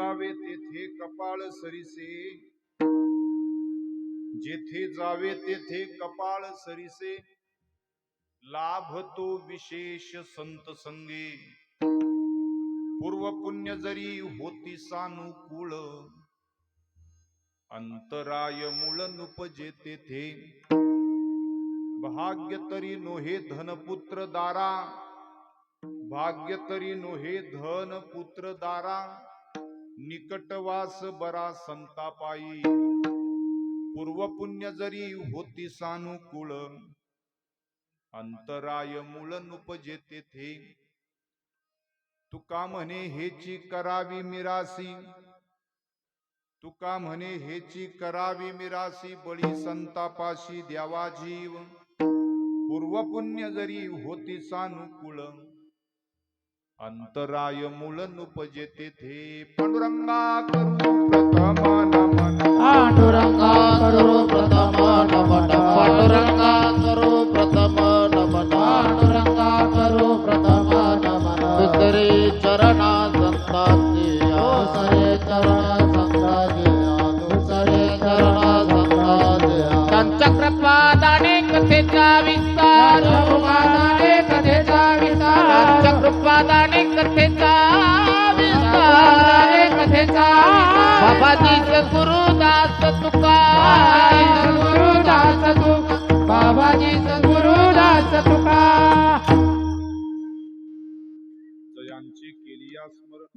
जावे तेथे कपाळ सरिसे, जेथे जावे तेथे कपाळ सरिसे, लाभ तो विशेष संत संगे, पूर्व पुण्य जरी होती सानुकूळ, अंतराय मूळ नुपजे तेथे, भाग्य तरी नोहे धन पुत्र दारा, भाग्य तरी नोहे धन पुत्र दारा, निकटवास बरा संतापायी, पूर्व पुण्य जरी होती सानुकूळ, अंतराय मूळ नुपजे तेथे, तुका म्हणे हेची करावी मिरासी, तुका म्हणे हेची करावी मिरासी, बळी संतापाशी द्यावा जीव, पूर्व पुण्य जरी होती सानुकूळ, अंतराय मूळ नुपजे तेथे, पांडुरंगा करू प्रथम नमन, पांडुरंगा करो प्रथम नमन, पांडुरंगा करो प्रथम नमन, पांडुरंगा करो प्रथम नमन, दुसरे चरणा संतांचे, दुसरे चरणा संतांचे, दुसरे चरणा संतांचे, त्यांच्या कृपादाने कथेचा विस्तार, कृपादाने कथेचा विस्तार, त्यांच्या कृपादाने कथेचा विस्तार, कथेचा बाबाजी सद्गुरुदास तुका, सद्गुरुदास तुका, बाबाजी सद्गुरुदास तुका, जयांची केली या स्मरण,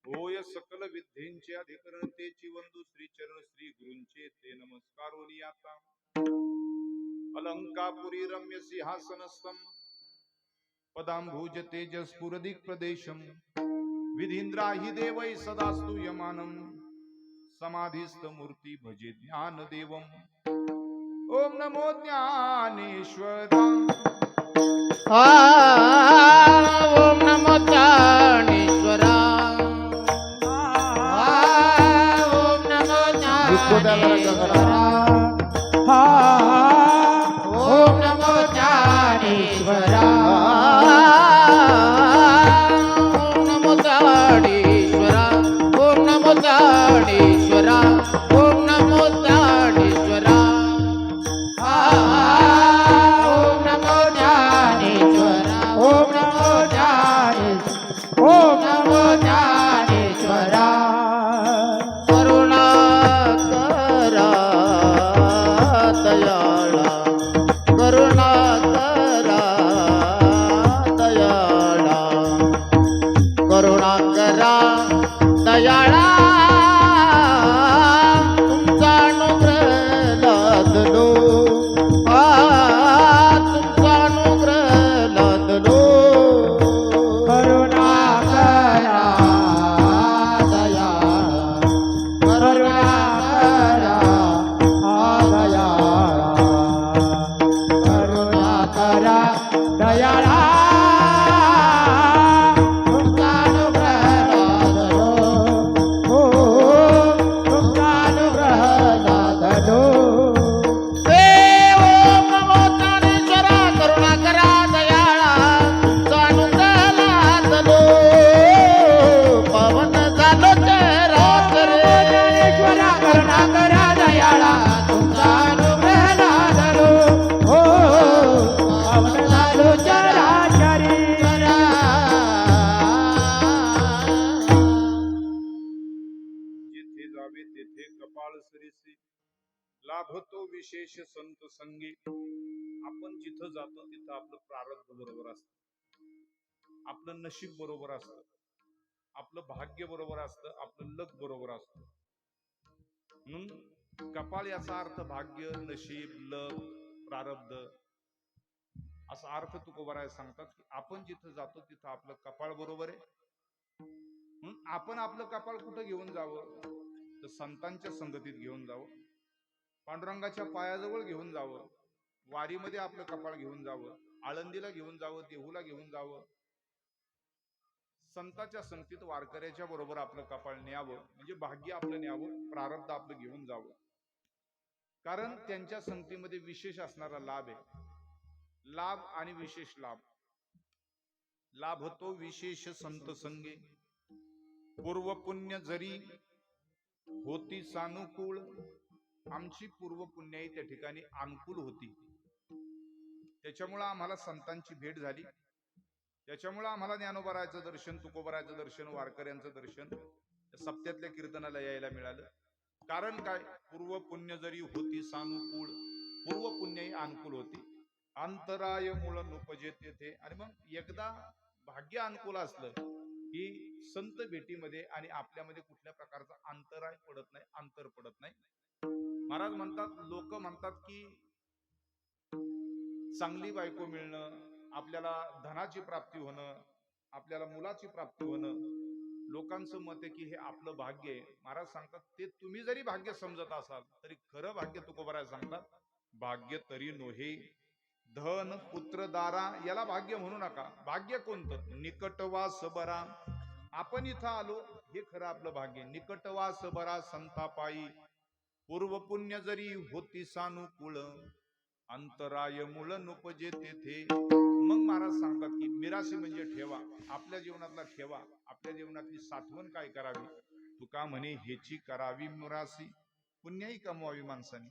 होय सकल विद्येंचे अधिकरण, तेची वंदू श्री चरण श्री गुरूंचे ते नमस्कार ओली आता, अलंकापुरी रम्य सिंहासनस्थम, पदांभुज तेजस्फुरदिक प्रदेशम, विधींद्राहि देवै सदास्तु यमानम, समाधिस्थ मूर्ती भजे ज्ञान देवम, ओम नमो ज्ञानेश्वरा, ओम नमो ज्ञानेश्वरा, ओम नमो ज्ञानेश्वरा, ओम नमो ज्ञानेश्वरा, ओम नमो ज्ञानेश्वरा, ओम नमो ज्ञानेश्वरा, ओम नमो ज्ञानेश्वरा, ओम नमो ज्ञानेश्वरा, ओम नमो ज्ञानेश्वरा, ओम नमो ज्ञानेश्वरा, करुणा करा दयाळा, करुणा करा दयाळा, करुणा करा दयाळा, तुमचा अनुग्रह लादलो, तुमचा अनुग्रह लादलो, करुणा करा दयाळा, करुणा करा दयाळा, करुणा करा दयाळा, तुमचा अनुग्रह लादलो, हो तुमचा अनुग्रह लादलो, ओम नमो ज्ञानेश्वरा, करुणा करा दयाळा, तुमचा अनुग्रह लादलो, पवन झालो चराचर, ज्ञानेश्वरा करुणा करा दयाळा, तुमचा अनुग्रह लादलो, हो पवन झालो चराचरी, जिथे जावे तेथे कपाळ सरिसे, लाभतो विशेष संत संगी, आपण जिथं जातो तिथं आपलं प्रारब्ध बरोबर असतं, आपलं नशीब बरोबर असतं, आपलं भाग्य बरोबर असतं, आपलं लक बरोबर असतं. म्हणून कपाळ याचा अर्थ भाग्य, नशीब, लक, प्रारब्ध असा अर्थ तुकोबाराय सांगतात की आपण जिथं जातो तिथं आपलं कपाळ बरोबर आहे. म्हणून आपण आपलं कपाळ कुठं घेऊन जावं, तर संतांच्या संगतीत घेऊन जावं, पांडुरंगाच्या पायाजवळ घेऊन जावं, वारीमध्ये आपलं कपाळ घेऊन जावं, आळंदीला घेऊन जावं, देहूला घेऊन जावं, संतांच्या संगतीत वारकऱ्याच्या बरोबर आपलं कपाळ न्यावं, म्हणजे भाग्य आपलं न्यावं, प्रारब्ध आपलं घेऊन जावं. कारण त्यांच्या संगतीमध्ये विशेष असणारा लाभ आहे. लाभ आणि विशेष लाभ. लाभ तो विशेष संत संगे, पूर्व पुण्य जरी होती सानुकूळ, आमची पूर्व पुण्याई त्या ठिकाणी अनुकूल होती. त्याच्यामुळं आम्हाला संतांची भेट झाली. त्याच्यामुळं आम्हाला ज्ञानोबारायचं दर्शन, तुकोबारायचं दर्शन, वारकऱ्यांचं दर्शन सप्त्यातल्या कीर्तनाला यायला मिळालं. कारण काय? पूर्व पुण्य जरी होती सानुकूळ, पूर्व पुण्याई अनुकूल होती. अंतराय मूळ नुपजे तेथे. आणि मग एकदा भाग्य अनुकूल असलं की संत भेटीमध्ये आणि आपल्यामध्ये कुठल्या प्रकारचा अंतराय पडत नाही, अंतर पडत नाही. महाराज म्हणतात, लोक म्हणतात की चांगली बायको मिळणं, आपल्याला धनाची प्राप्ती होणं, आपल्याला मुलाची प्राप्ती होणं, लोकांचं मत आहे की हे आपलं भाग्य आहे. महाराज सांगतात, ते तुम्ही जरी भाग्य समजत असाल तरी खरं भाग्य तुकोबाराय सांगतात, भाग्य तरी नोहे धन पुत्र दारा याला भाग्य म्हणू नका. भाग्य कोणतं? निकटवास बरा. आपण इथं आलो हे खरं आपलं भाग्य. निकटवास बरा संतापायी, पूर्व पुण्य जरी होती सानुकूळ, अंतराय मूळ नुपजे तेथे. मग महाराज सांगतात की मिरासी म्हणजे ठेवा, आपल्या जीवनातला ठेवा, आपल्या जीवनातली साठवण काय करावी. तुका म्हणे हेची करावी मिरासी. पुण्याही कमवावी माणसाने.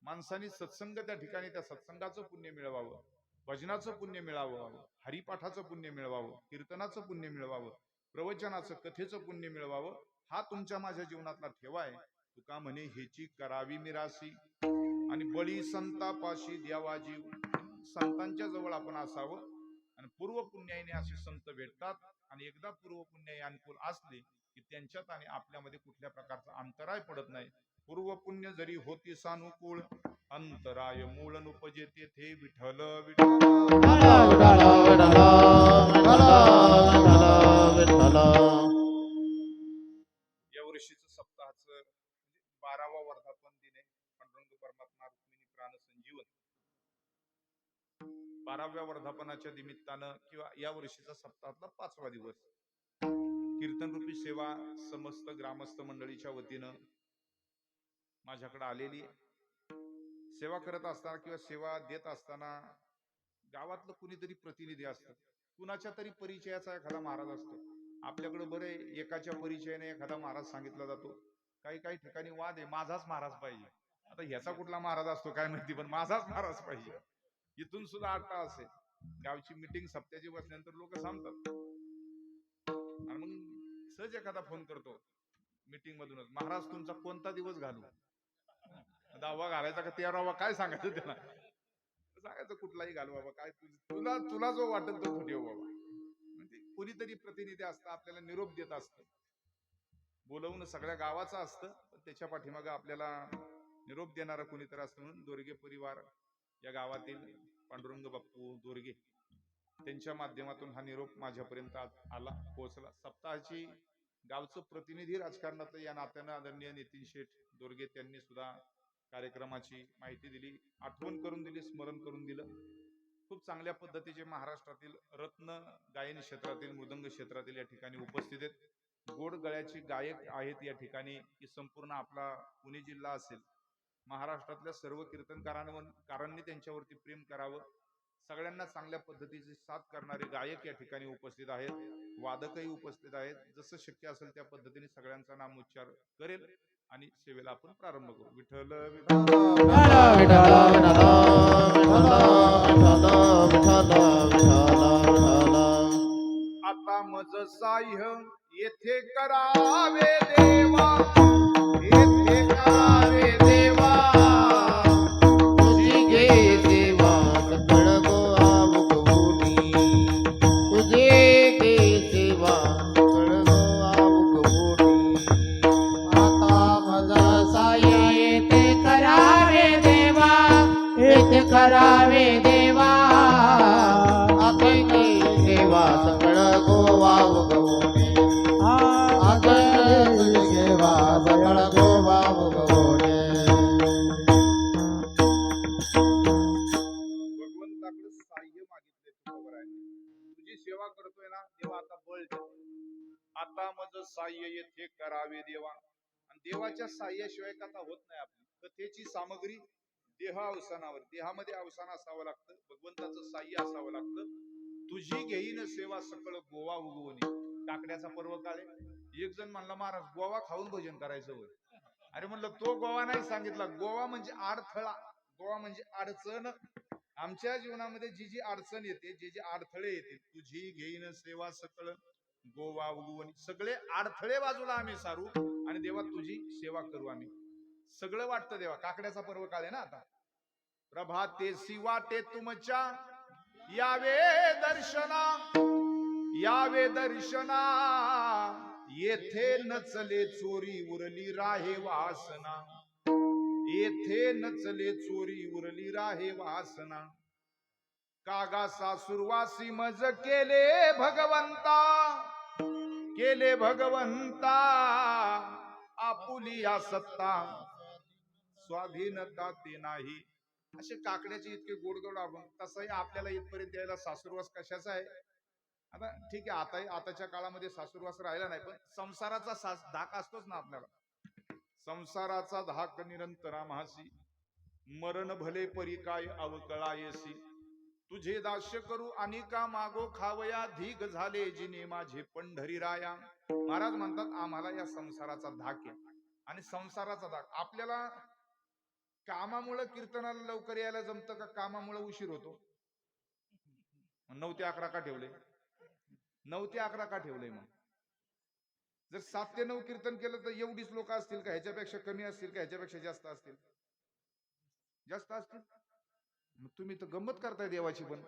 माणसाने सत्संग त्या ठिकाणी त्या सत्संगाचं पुण्य मिळवावं, भजनाचं पुण्य मिळवावं, हरिपाठाचं पुण्य मिळवावं, कीर्तनाचं पुण्य मिळवावं, प्रवचनाचं कथेचं पुण्य मिळवावं. हा तुमच्या माझ्या जीवनातला ठेवा आहे. तुका म्हणे हेची करावी मिरासी. आणि बळी संतापाशी द्यावा जीव. संतांच्या जवळ आपण असावं. आणि पूर्व पुण्याईने असे संत भेटतात. आणि एकदा पूर्व पुण्याई अनुकूल असले की त्यांच्यात आणि आपल्यामध्ये कुठल्या प्रकारचा अंतराय पडत नाही. पूर्व पुण्य जरी होती सानुकूळ, अंतराय मूळ नुपजे तेथे. विठ्ठल विठ्ठल या वर्षीचं सप्ताहाचं 12वा वर्धापन दिन आहे. पांडुरंग परमात्मा रुक्मिणी प्राण संजीवन. 12व्या वर्धापनाच्या निमित्तानं किंवा या वर्षीचा सप्ताहातला 5वा दिवस, कीर्तन रूपी सेवा समस्त ग्रामस्थ मंडळीच्या वतीनं माझ्याकडे आलेली. सेवा करत असताना किंवा सेवा देत असताना गावातलं कुणीतरी प्रतिनिधी असतं, कुणाच्या तरी परिचयाचा एखादा महाराज असतो. आपल्याकडे बरे एकाच्या परिचयाने एखादा महाराज सांगितला जातो. काही काही ठिकाणी वाद आहे, माझाच महाराज पाहिजे. आता ह्याचा कुठला महाराज असतो काय माहिती, पण माझाच महाराज पाहिजे. इथून सुद्धा 8 तास आहे. गावची मिटिंग सप्त्याची बसल्यानंतर लोक सांगतात. आणि मग सहज एखादा फोन करतो मिटिंग मधूनच, महाराज तुमचा कोणता दिवस घालू? 10वा घालायचा का 13वा, काय सांगायचं त्याला? सांगायचं कुठलाही घाल बाबा, काय तुला तुला जो वाटेल तो ठेव बाबा. म्हणजे कुणीतरी प्रतिनिधी असतं, आपल्याला निरोप देत असतं. बोलवणं सगळ्या गावाचं असतं, पण त्याच्या पाठीमागं आपल्याला निरोप देणारा कुणीतरी असतं. म्हणून दोरगे परिवार या गावातील पांडुरंग बाप्पू दोरगे त्यांच्या माध्यमातून हा निरोप माझ्यापर्यंत आला, पोहोचला. सप्ताहाची गावचं प्रतिनिधी राजकारणात या नात्यानं आदरणीय नितीन शेठ दोरगे त्यांनी सुद्धा कार्यक्रमाची माहिती दिली, आठवण करून दिली, स्मरण करून दिलं. खूप चांगल्या पद्धतीचे महाराष्ट्रातील रत्न गायन क्षेत्रातील, मृदंग क्षेत्रातील या ठिकाणी उपस्थित आहेत. गोड गळ्याचे गायक आहेत या ठिकाणी. की संपूर्ण आपला पुणे जिल्हा असेल, महाराष्ट्रातल्या सर्व कीर्तनकारांनी त्यांच्यावरती प्रेम करावं. सगळ्यांना चांगल्या पद्धतीची साथ करणारे गायक या ठिकाणी उपस्थित आहेत, वादकही उपस्थित आहेत. जसं शक्य असेल त्या पद्धतीने सगळ्यांचा नामोच्चार करेल आणि सेवेला आपण प्रारंभ करू. विठ्ठल आता मज साह्य येथे करावे देवा, येथे करावे देवा. तुझी घे सेवा सकळ गोआमुखवोनी, तुझे घे सेवा सकळ गोआमुखवोनी. आता माझा साह्य येथे करावे देवा, येथे करावे देवा. अखंड सेवा सकळ गोआमुखवोनी, अखंड सेवा सकळ गोआमुखवोनी. भगवंताकडे साह्य मागितले तुकोबारायांनी. तुझी सेवा करतोय ना देवा, आता बळ दे. आता मज साह्य येथे करावे देवा. आणि देवाच्या साह्याशिवाय कथा होत नाही आपली. कथेची सामग्री देह अवसानावर, देहामध्ये अवसान असावं लागतं, भगवंताचं साह्य असावं लागतं. तुझी घेईन सेवा सकळ गोवा उगवणे. काकड्याचा पर्व काळे एक जण म्हणला महाराज गोवा खाऊन भजन करायचं होय. अरे म्हणलं तो गोवा नाही सांगितला, गोवा म्हणजे अडथळा, गोवा म्हणजे अडचण. आमच्या जीवनामध्ये जी जी अडचण येते, जे जे अडथळे येते, तुझी घेईन सेवा सकळ गोवा उगवणी, सगळे अडथळे बाजूला आम्ही सारू आणि देवा तुझी सेवा करू आम्ही. सगळं वाटतं देवा. काकड्याचा पर्व काळ आहे ना आता. प्रभातेसी वाटे तुमच्या यावे दर्शना, यावे दर्शना, येथे नचले चोरी उरली राहे वासना, येथे नचले चोरी उरली राहे वासना. कागा सासुरवासी मज केले भगवंता, केले भगवंता, आपुलिया सत्ता स्वाधीनता ते नाही. असे काकड्याचे इतके गोडगोड आपण. तसंही आपल्याला इथपर्यंत यायला सासुरवास कशाचा आहे. आता ठीक आहे, आताच्या काळामध्ये सासुरवास राहिला नाही, पण संसाराचा धाक असतोच ना आपल्याला. संसाराचा धाक निरंतरा मासी, मरण भले परी काय अवकळायसी. तुझे दास्य करू आणि का मागो खावया, धीग झाले जिने माझे पंढरी राया. महाराज म्हणतात आम्हाला या संसाराचा धाक आहे. आणि संसाराचा धाक आपल्याला कामामुळे कीर्तनाला लवकर यायला जमतं का कामामुळे उशीर होतो. 9 ते 11 का ठेवले, 9 ते 11 का ठेवलंय. मग जर 7 ते 9 कीर्तन केलं तर एवढीच लोक असतील का, ह्याच्यापेक्षा कमी असतील का, ह्याच्यापेक्षा जास्त असतील, जास्त असतील. मग तुम्ही तर गंमत करताय देवाची. पण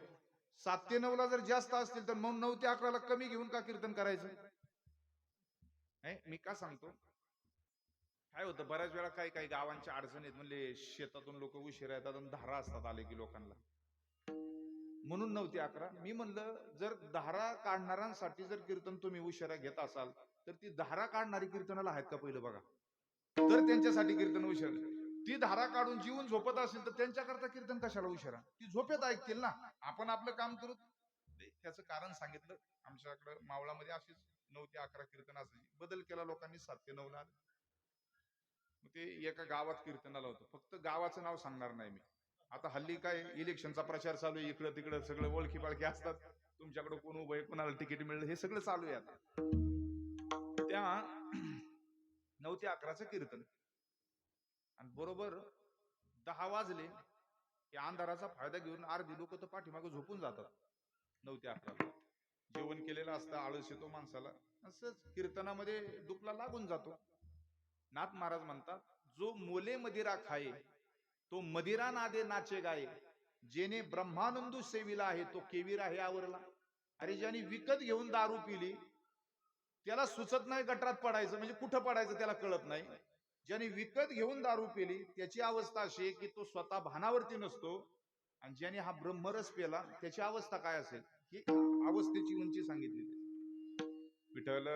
7 ते 9 ला जर जास्त असतील तर मग 9 ते 11 ला कमी घेऊन का कीर्तन करायचं. नाही मी का सांगतो, काय होतं बऱ्याच वेळा काही काही गावांच्या अडचणीत म्हणजे शेतातून लोक उशिरा येतात आणि धारा असतात आले की लोकांना, म्हणून 9 ते 11. मी म्हणलं जर धारा काढणाऱ्यांसाठी जर कीर्तन तुम्ही उशिरा घेत असाल तर ती धारा काढणारी कीर्तनाला आहेत का पहिलं बघा, तर त्यांच्यासाठी कीर्तन उशिरा. ती धारा काढून जीवन झोपत असेल तर त्यांच्याकरता कीर्तन कशाला उशिरा, ती झोपेत ऐकतील ना. आपण आपलं काम करू. त्याचं कारण सांगितलं. आमच्याकडे मावळामध्ये अशीच 9 ते 11 कीर्तन असायची. बदल केला लोकांनी, 7 ते 9 ला. ते एका गावात कीर्तनाला होतं. फक्त गावाचं नाव सांगणार नाही मी. आता हल्ली काय इलेक्शनचा प्रचार चालू आहे, इकडं तिकडं सगळं ओळखी पाळखी असतात. तुमच्याकडे कोण उभं आहे, कोणाला तिकीट मिळलं, हे सगळं चालू आहे आता. त्या 9 ते 11चं कीर्तन आणि बरोबर 10 वाजले की अंधाराचा फायदा घेऊन अर्धी लोक तर पाठीमागे झोपून जातात. 9 ते 11 जेवण केलेलं असतं, आळस येतो माणसाला. असंच कीर्तनामध्ये दुखला लागून जातो. नाथ महाराज म्हणतात जो मोले मदिरा खाये तो मदिरा नादे नाचे गाये, जेने ब्रह्मानंदू सेविला आहे तो केवीर आहे आवरला. अरे ज्याने विकत घेऊन दारू पिली त्याला सुचत नाही गटरात पडायचं, म्हणजे कुठं पडायचं त्याला कळत नाही. ज्याने विकत घेऊन दारू पिली त्याची अवस्था अशी की तो स्वतः भानावरती नसतो. आणि ज्याने हा ब्रह्मरस पेला त्याची अवस्था काय असेल, ही अवस्थेची उंची सांगितली. विठ्ठल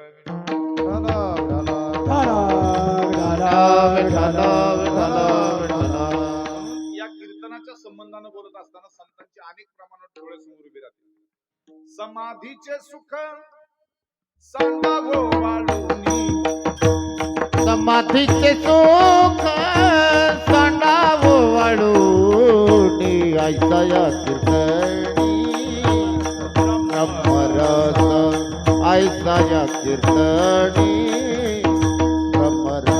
या कीर्तनाच्या संबंधानं बोलत असताना संतांची अनेक प्रमाणात डोळे समोर उभे राहतील. समाधीचे सुख सांगावो वाळूनी, समाधीचे सुख सांडावो वाळूनी, ऐसा या कीर्तनी ब्रह्मरस, ऐसा या कीर्तनी ब्रह्मरस.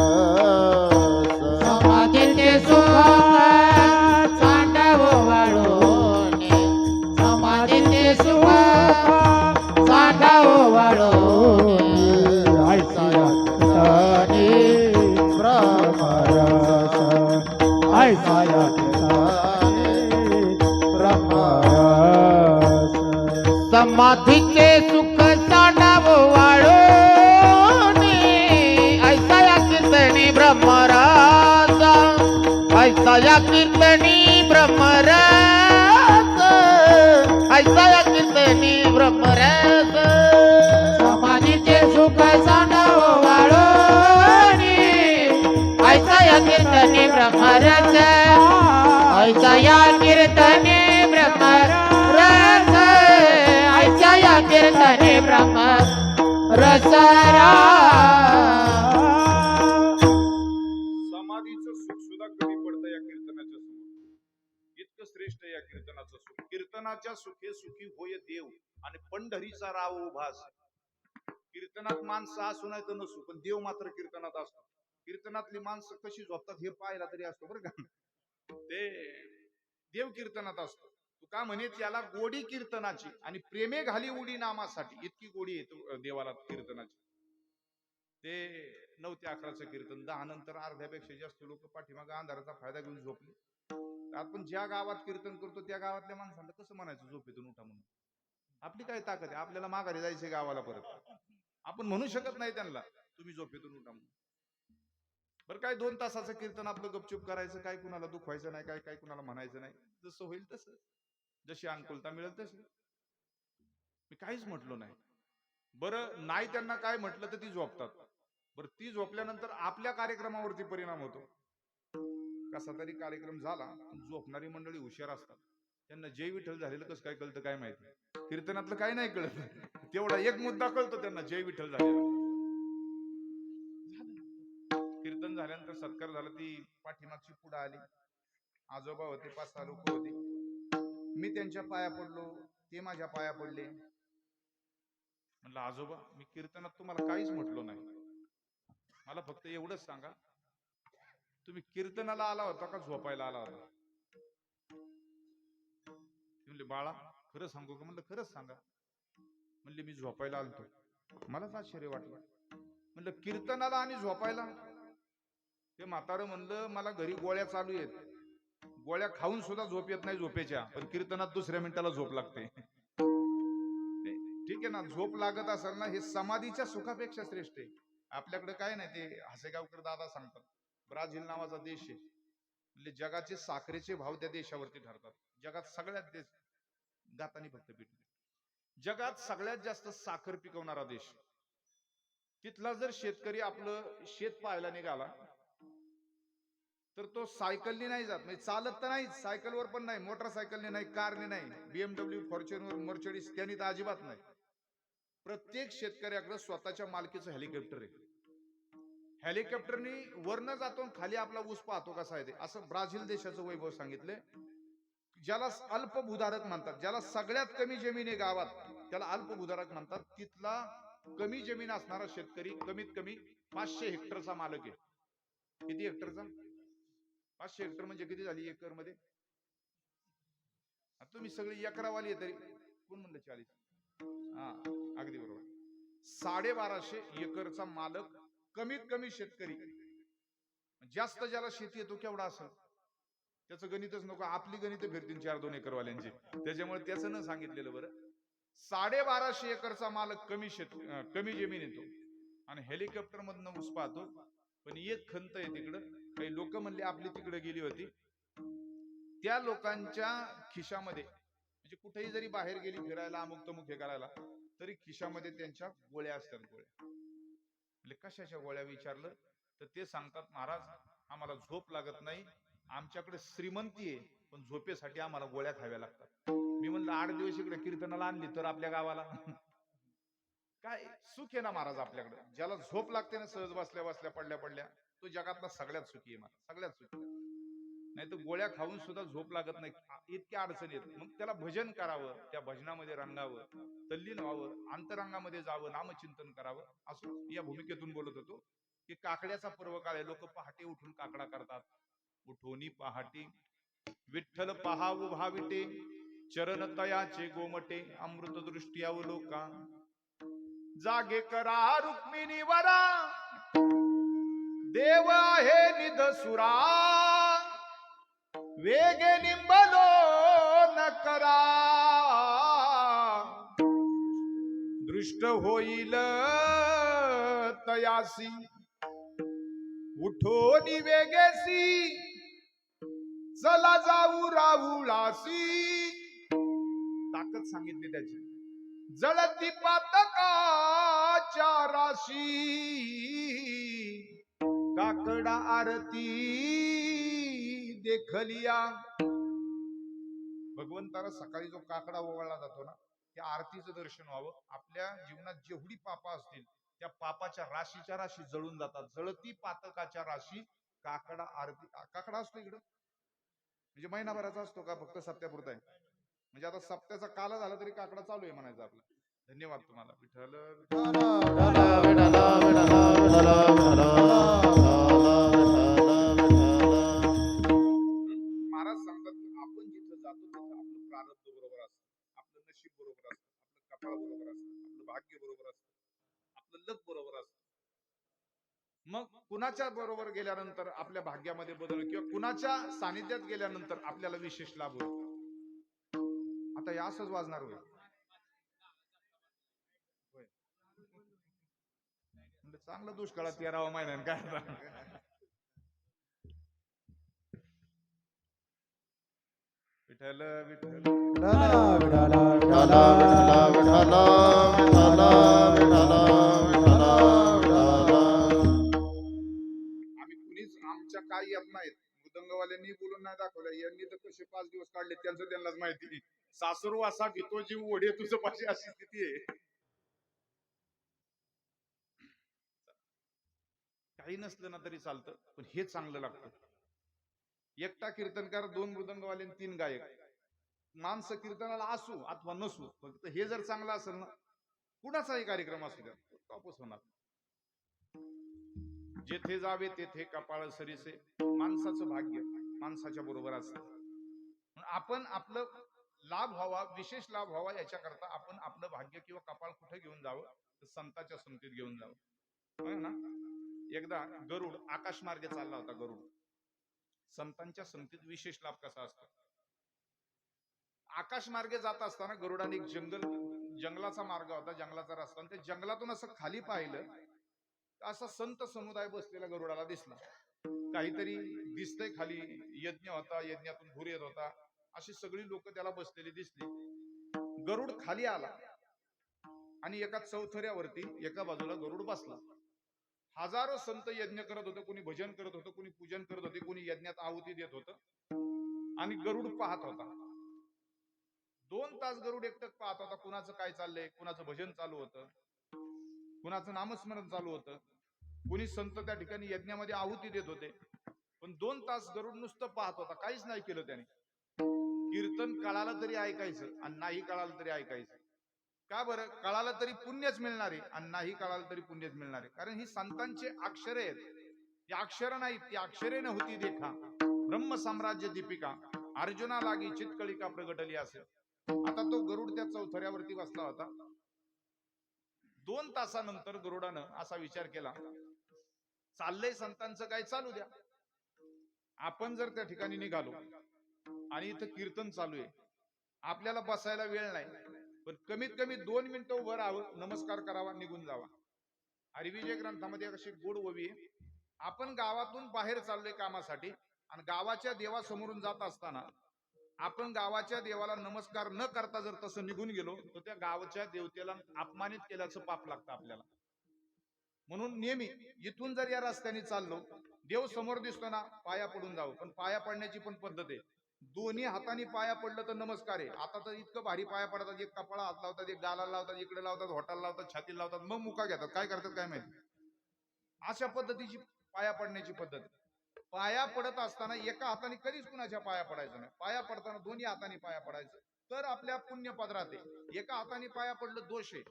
समाधीचे सुख सांडावो वाळूनी, समाधीचे सुख सांडावो वाळूनी, ऐसा या ब्रह्मरस, ऐसा या ब्रह्मरस. समाधीचे सुख सांडावो वाळूनी, ऐसा या कीर्तनी ब्रह्मरस, ऐसा या कीर्तनी ब्रह्मरस, ऐसा या कीर्तनी ब्रह्मरस. समाधीचे सुख सांडावो वाळूनी, ऐसा या कीर्तनी ब्रह्मरस, ऐसा या कीर्तनी ब्रह्मरस, ऐसा या कीर्तनी ब्रह्मरस. समाधीचं सुख सुद्धा कमी पडतं या कीर्तनाच्या समोर. इतकं श्रेष्ठ या कीर्तनाचं सुख. कीर्तनाच्या सुखे सुखी होय देव आणि पंढरीचा राव उभास. कीर्तनात माणसं असू नाही तर नसू, पण देव मात्र कीर्तनात असतो. कीर्तनातली माणसं कशी झोपतात हे पाहायला तरी असतो बरं का. ते देव कीर्तनात असतो. तू का म्हणे त्याला गोडी कीर्तनाची आणि प्रेमे घाली उडी नामासाठी, इतकी गोडी आहे देवाला कीर्तनाची. ते 9 ते 11चं कीर्तन, 10 नंतर अर्ध्यापेक्षा जास्त लोक पाठीमागे अंधाराचा फायदा घेऊन झोपले. आपण ज्या गावात कीर्तन करतो त्या गावातल्या माणसाला कसं म्हणायचं झोपेतून उठा म्हणून? आपली काय ताकद आहे? आपल्याला माघारी जायचंय गावाला परत. आपण म्हणू शकत नाही त्यांना तुम्ही झोपेतून उठा म्हणून. बरं काय 2 तासाचं कीर्तन आपलं गपचूप करायचं, काय कुणाला दुखवायचं नाही, काय काय कुणाला म्हणायचं नाही. जसं होईल तसं, जशी अनुकूलता मिळेल तशी. मी काहीच म्हटलो नाही. बरं नाही त्यांना काय म्हटलं तर ती झोपतात. बरं ती झोपल्यानंतर आपल्या कार्यक्रमावरती परिणाम होतो. कसा तरी कार्यक्रम झाला, झोपणारी मंडळी हुशार असतात. त्यांना जय विठ्ठल झालेलं कसं काय कळतं काय माहिती. कीर्तनातलं काय नाही कळत. तेवढा एक मुद्दा कळतो त्यांना, जय विठ्ठल झालेला. कीर्तन झाल्यानंतर सत्कार झाला, ती पाठीमागची पुढे आली. आजोबा होते, 5-6 लोक होते. मी त्यांच्या पाया पडलो, ते माझ्या पाया पडले. म्हणलं आजोबा, मी कीर्तनात तुम्हाला काहीच म्हटलो नाही. मला फक्त एवढंच सांगा, तुम्ही कीर्तनाला आला होता का झोपायला आला होता? म्हणले बाळा खरं सांगू का? म्हणलं खरंच सांगा. म्हणले मी झोपायला आलतो. मलाच आश्चर्य वाटलं. म्हणलं कीर्तनाला आणि झोपायला? ते म्हातारं म्हणलं मला घरी गोळ्या चालू आहेत, गोळ्या खाऊन सुद्धा झोप येत नाही झोपेच्या, पण कीर्तनात दुसऱ्या मिनिटाला झोप लागते. ठीक आहे ना, झोप लागत असेल ना, हे समाधीच्या सुखापेक्षा श्रेष्ठ आहे. आपल्याकडे काय नाही, ते हसेगावकर दादा सांगतात, ब्राझील नावाचा देश आहे, म्हणजे जगाचे साखरेचे भाव त्या देशावरती ठरतात. जगात सगळ्यात देश गातानी फक्त पिटले, जगात सगळ्यात जास्त साखर पिकवणारा देश. तिथला जर शेतकरी आपलं शेत पाहायला निघाला तर तो सायकलनी नाही जात, म्हणजे चालत तर नाही, सायकलवर पण नाही, मोटरसायकलने नाही, कारने नाही, BMW, फॉर्च्युनर, मर्सिडीज त्यांनी तर अजिबात नाही. प्रत्येक शेतकऱ्याकडे स्वतःच्या मालकीचं हेलिकॉप्टर आहे. हेलिकॉप्टरनी वरनं जातो आणि खाली आपला ऊस पाहतो कसा आहे ते. असं ब्राझील देशाचं वैभव सांगितले. ज्याला अल्पभूधारक म्हणतात, ज्याला सगळ्यात कमी जमीन आहे गावात त्याला अल्पभूधारक म्हणतात. तिथला कमी जमीन असणारा शेतकरी कमीत कमी 500 हेक्टरचा मालक आहे. किती हेक्टरचा? 500 हेक्टर म्हणजे किती झाली एकर मध्ये? तुम्ही सगळी एकरावाली आहे तरी कोण म्हणलं 40? हा अगदी बरोबर. 1250 एकरचा मालक कमीत कमी शेतकरी. जास्त ज्याला शेती येतो केवढा असेल त्याचं गणितच नको, आपली गणित फिरतील 4-2 एकरवाल्यांची, त्याच्यामुळे त्याचं न सांगितलेलं बरं. 1250 एकरचा मालक कमी जमीन येतो आणि हेलिकॉप्टर मधनं ऊस पाहतो. पण एक खंत आहे तिकडं, काही लोक म्हणले आपली तिकडे गेली होती, त्या लोकांच्या खिशामध्ये म्हणजे कुठेही जरी बाहेर गेली फिरायला अमुक तमुक हे करायला तरी खिशामध्ये त्यांच्या गोळ्या असतात. गोळ्या म्हणजे कशाच्या गोळ्या विचारलं तर ते सांगतात महाराज आम्हाला झोप लागत नाही, आमच्याकडे श्रीमंती आहे पण झोपेसाठी आम्हाला गोळ्या खाव्या लागतात. मी म्हणलं 8 दिवस इकडे कीर्तनाला आणली तर आपल्या गावाला काय सुख आहे ना महाराज आपल्याकडे. ज्याला झोप लागते ना सहज बसल्या बसल्या पडल्या पडल्या तो जगातला सगळ्यात सुखी आहे महाराज, सगळ्यात सुखी. नाही तर गोळ्या खाऊन सुद्धा झोप लागत नाही, इतक्या अडचणी येत. मग त्याला भजन करावं, त्या भजनामध्ये रंगावं, तल्लीन व्हावं, अंतरंगामध्ये जावं, नामचिंतन करावं, असं या भूमिकेतून बोलत होतो. की काकड्याचा पर्व काळ आहे, लोक पहाटे उठून काकडा करतात. उठोनी पहाटे विठ्ठल पहाव भाविटे, चरण तयाचे गोमटे, अमृत दृष्टी अवलोका, जागे करा रुक्मिणीवरा, देव आहे निधसुरा, वेगे निंबलो न करा, दृष्ट होईल तयासी, उठोनी वेगेसी, चला जाऊ राहुलासी. ताकद सांगितली त्याची. जळती पातकाच्या राशी, काकडा आरती देखलिया. भगवंताला सकाळी जो काकडा ओवाळला जातो ना त्या आरतीचं दर्शन व्हावं. आपल्या जीवनात जेवढी पापा असतील त्या पापाच्या राशीच्या राशी जळून जातात. जळती पातकाच्या राशी, काकडा आरती. काकडा असतो इकडं म्हणजे महिनाभराचा असतो का फक्त सप्त्यापुरता आहे? म्हणजे आता सप्त्याचा काला झाला तरी काकडा चालू आहे म्हणायचं आपला. धन्यवाद तुम्हाला. विठ्ठल विठ्ठल विठ्ठल विठ्ठल विठ्ठल महाराज सांगतात की आपण जिथं जातो तिथं आपलं प्रारब्ध बरोबर असतं, आपलं नशीब बरोबर असतं, आपलं कपाळ बरोबर असतं, आपलं भाग्य बरोबर असतं, आपलं लक बरोबर असतं. मग कुणाच्या बरोबर गेल्यानंतर आपल्या भाग्यामध्ये बदल किंवा कुणाच्या सानिध्यात गेल्यानंतर आपल्याला विशेष लाभ होतो. आता हे असंच वाजणार होय. होय. म्हणलं चांगलं दुष्काळात 13वा महिन्यात काय आता. विठ्ठल विठ्ठल विठ्ठल विठ्ठल विठ्ठल विठ्ठल विठ्ठल आम्ही कुणीच आमच्या काय येत नाहीत. मृदंगवाल्यांनी बोलून नाही दाखवलं. यांनी तर कसे 5 दिवस काढले त्यांचं त्यांनाच माहिती. सासरू असा घेतो जीव ओढे तुझं पाशी अशी स्थिती आहे. काही नसलं ना तरी चालतं, पण हे चांगलं लागतं. एकटा कीर्तनकार, 2 मृदंगवाले आणि 3 गायक. माणसं कीर्तनाला असू अथवा नसू, फक्त हे जर चांगलं असेल ना, कुणाचाही कार्यक्रम असू द्या, टॉपच होणार. जेथे जावे तेथे कपाळ सरीसे. माणसाचं भाग्य माणसाच्या बरोबर असतं. आपण आपलं लाभ व्हावा, विशेष लाभ व्हावा याच्याकरता आपण आपलं भाग्य किंवा कपाळ कुठे घेऊन जावं, तर संतांच्या संगतीत घेऊन जावं. होय ना. एकदा गरुड आकाश मार्गे चालला होता. गरुड संतांच्या संगतीत विशेष लाभ कसा असतो. आकाश मार्गे जात असताना गरुडाने एक जंगलाचा मार्ग होता, जंगलाचा रस्ता, आणि त्या जंगलातून असं खाली पाहिलं, असा संत समुदाय बसलेला गरुडाला दिसला. काहीतरी दिसतंय खाली, यज्ञ होता, यज्ञातून धूर येत होता, अशी सगळी लोक त्याला बसलेली दिसली. गरुड खाली आला आणि एका चौथऱ्यावरती एका बाजूला गरुड बसला. हजारो संत यज्ञ करत होते, कोणी भजन करत होतं, कोणी पूजन करत होते, कोणी यज्ञात आहुती देत होतं, आणि गरुड पाहत होता. 2 तास गरुड एकटक पाहत होता. कुणाचं काय चाललंय, कुणाचं भजन चालू होतं, कुणाचं नामस्मरण चालू होतं, कुणी संत त्या ठिकाणी यज्ञामध्ये आहुती देत होते. पण 2 तास गरुड नुसतं पाहत होता, काहीच नाही केलं त्याने. कीर्तन कळालं तरी ऐकायचं आणि नाही कळालं तरी ऐकायचं. का बरं? कळालं तरी पुण्यच मिळणारे आणि नाही कळालं तरी पुण्यच मिळणारे. कारण ही संतांचे अक्षरे आहेत. ती अक्षर नाहीत, ती अक्षरे नव्हती देखा ब्रह्म साम्राज्य दीपिका अर्जुना लागी चितकळिका प्रगटली असे. आता तो गरुड त्या चौथऱ्यावरती बसला होता. 2 तासानंतर गरुडानं असा विचार केला, चाललंय संतांचं काय, चालू द्या. आपण जर त्या ठिकाणी निघालो आणि इथं कीर्तन चालू आहे, आपल्याला बसायला वेळ नाही, पण कमीत कमी 2 मिनिटं उभं राहावं, नमस्कार करावा, निघून जावा. हरिविजय ग्रंथामध्ये अशी गोड ओवी आहे. आपण गावातून बाहेर चाललोय कामासाठी आणि गावाच्या देवासमोरून जात असताना आपण गावाच्या देवाला नमस्कार न करता जर तसं निघून गेलो, तर त्या गावाच्या देवतेला अपमानित केल्याचं पाप लागतं आपल्याला. म्हणून नेहमी इथून जर या रस्त्याने चाललो, देव समोर दिसतो ना, पाया पडून जावं. पण पाया पडण्याची पण पद्धत आहे. दोन्ही हाताने पाया पडलं तर नमस्कार आहे. आता तर इतकं भारी पाया पडतात, एक कपाळा हात लावतात, एक गालाला लावतात, इकडे लावतात, होटाला लावतात, छातीला लावतात, मग मुका घेतात. काय करतात काय माहिती. अशा पद्धतीची पाया पडण्याची पद्धत. पाया पडत असताना एका हाताने कधीच कुणाच्या पाया पडायचं नाही. पाया पडताना दोन्ही हाताने पाया पडायचं, तर आपल्या पुण्य पदरात आहे. एका हाताने पाया पडलं दोष आहे.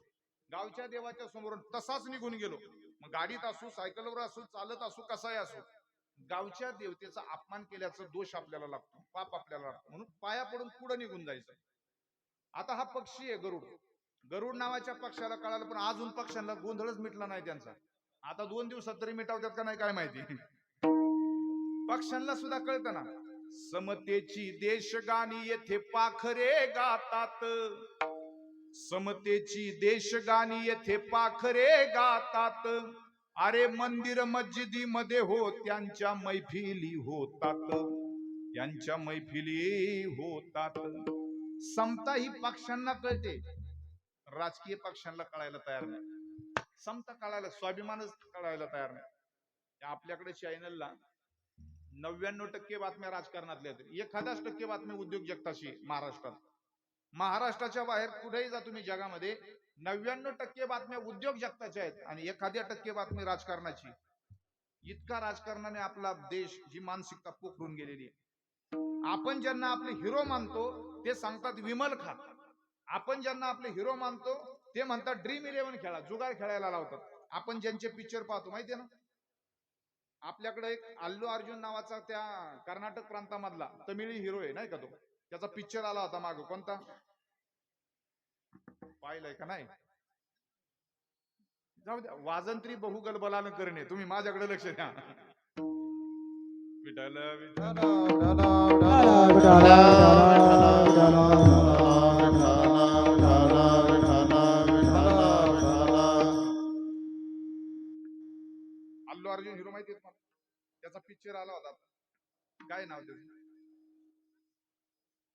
गावच्या देवाच्या समोरून तसाच निघून गेलो, मग गाडीत असू, सायकलवर असू, चालत असू, कसाही असू, गावच्या देवतेचा अपमान केल्याचा दोष आपल्याला लागतो, पाप आपल्याला लागतो. म्हणून पाया पडून पुढे निघून जायचं. आता हा पक्षी आहे गरुड. गरुड नावाच्या पक्षाला कळालं, पण अजून पक्ष्यांना गोंधळच मिटला नाही त्यांचा. आता 2 दिवसात तरी मिटावतात का नाही काय माहिती. पक्ष्यांना सुद्धा कळतं ना. समतेची देशगाणी येथे पाखरे गातात, समतेची देशगाणी येथे पाखरे गातात. अरे मंदिर मस्जिदी मध्ये हो त्यांच्या मैफिली होतात, त्यांच्या मैफिली होतात. समता ही पक्षांना कळते, राजकीय पक्षांना कळायला तयार नाही. समता कळायला, स्वाभिमानच कळायला तयार नाही. आपल्याकडे चॅनलला 99% बातम्या राजकारणातल्या आहेत, 1% बातम्या उद्योग जगताशी. महाराष्ट्राच्या बाहेर कुठेही जा तुम्ही जगामध्ये, 99% बातम्या उद्योग जगताच्या आहेत आणि 1% बातमी राजकारणाची. इतका राजकारणाने आपला देश ही मानसिकता पोखरून गेलेली आहे. आपण ज्यांना आपले हिरो मानतो ते सांगतात विमल खा. आपण ज्यांना आपले हिरो मानतो ते म्हणतात ड्रीम 11 खेळा, जुगार खेळायला लावतात. आपण ज्यांचे पिक्चर पाहतो माहितीये ना, आपल्याकडे एक अल्लू अर्जुन नावाचा त्या कर्नाटक प्रांतामधला तमिळी हिरो आहे नाही का, तो त्याचा पिक्चर आला होता माग, कोणता पाहिलंय का नाही? जाऊ द्या, वाजंत्री बहुगल बलान करणे. तुम्ही माझ्याकडे लक्ष द्या. विठ्ठल विठ्ठल अल्लू अर्जुन हिरो माहिती मला, त्याचा पिक्चर आला होता, काय नाव त्याचं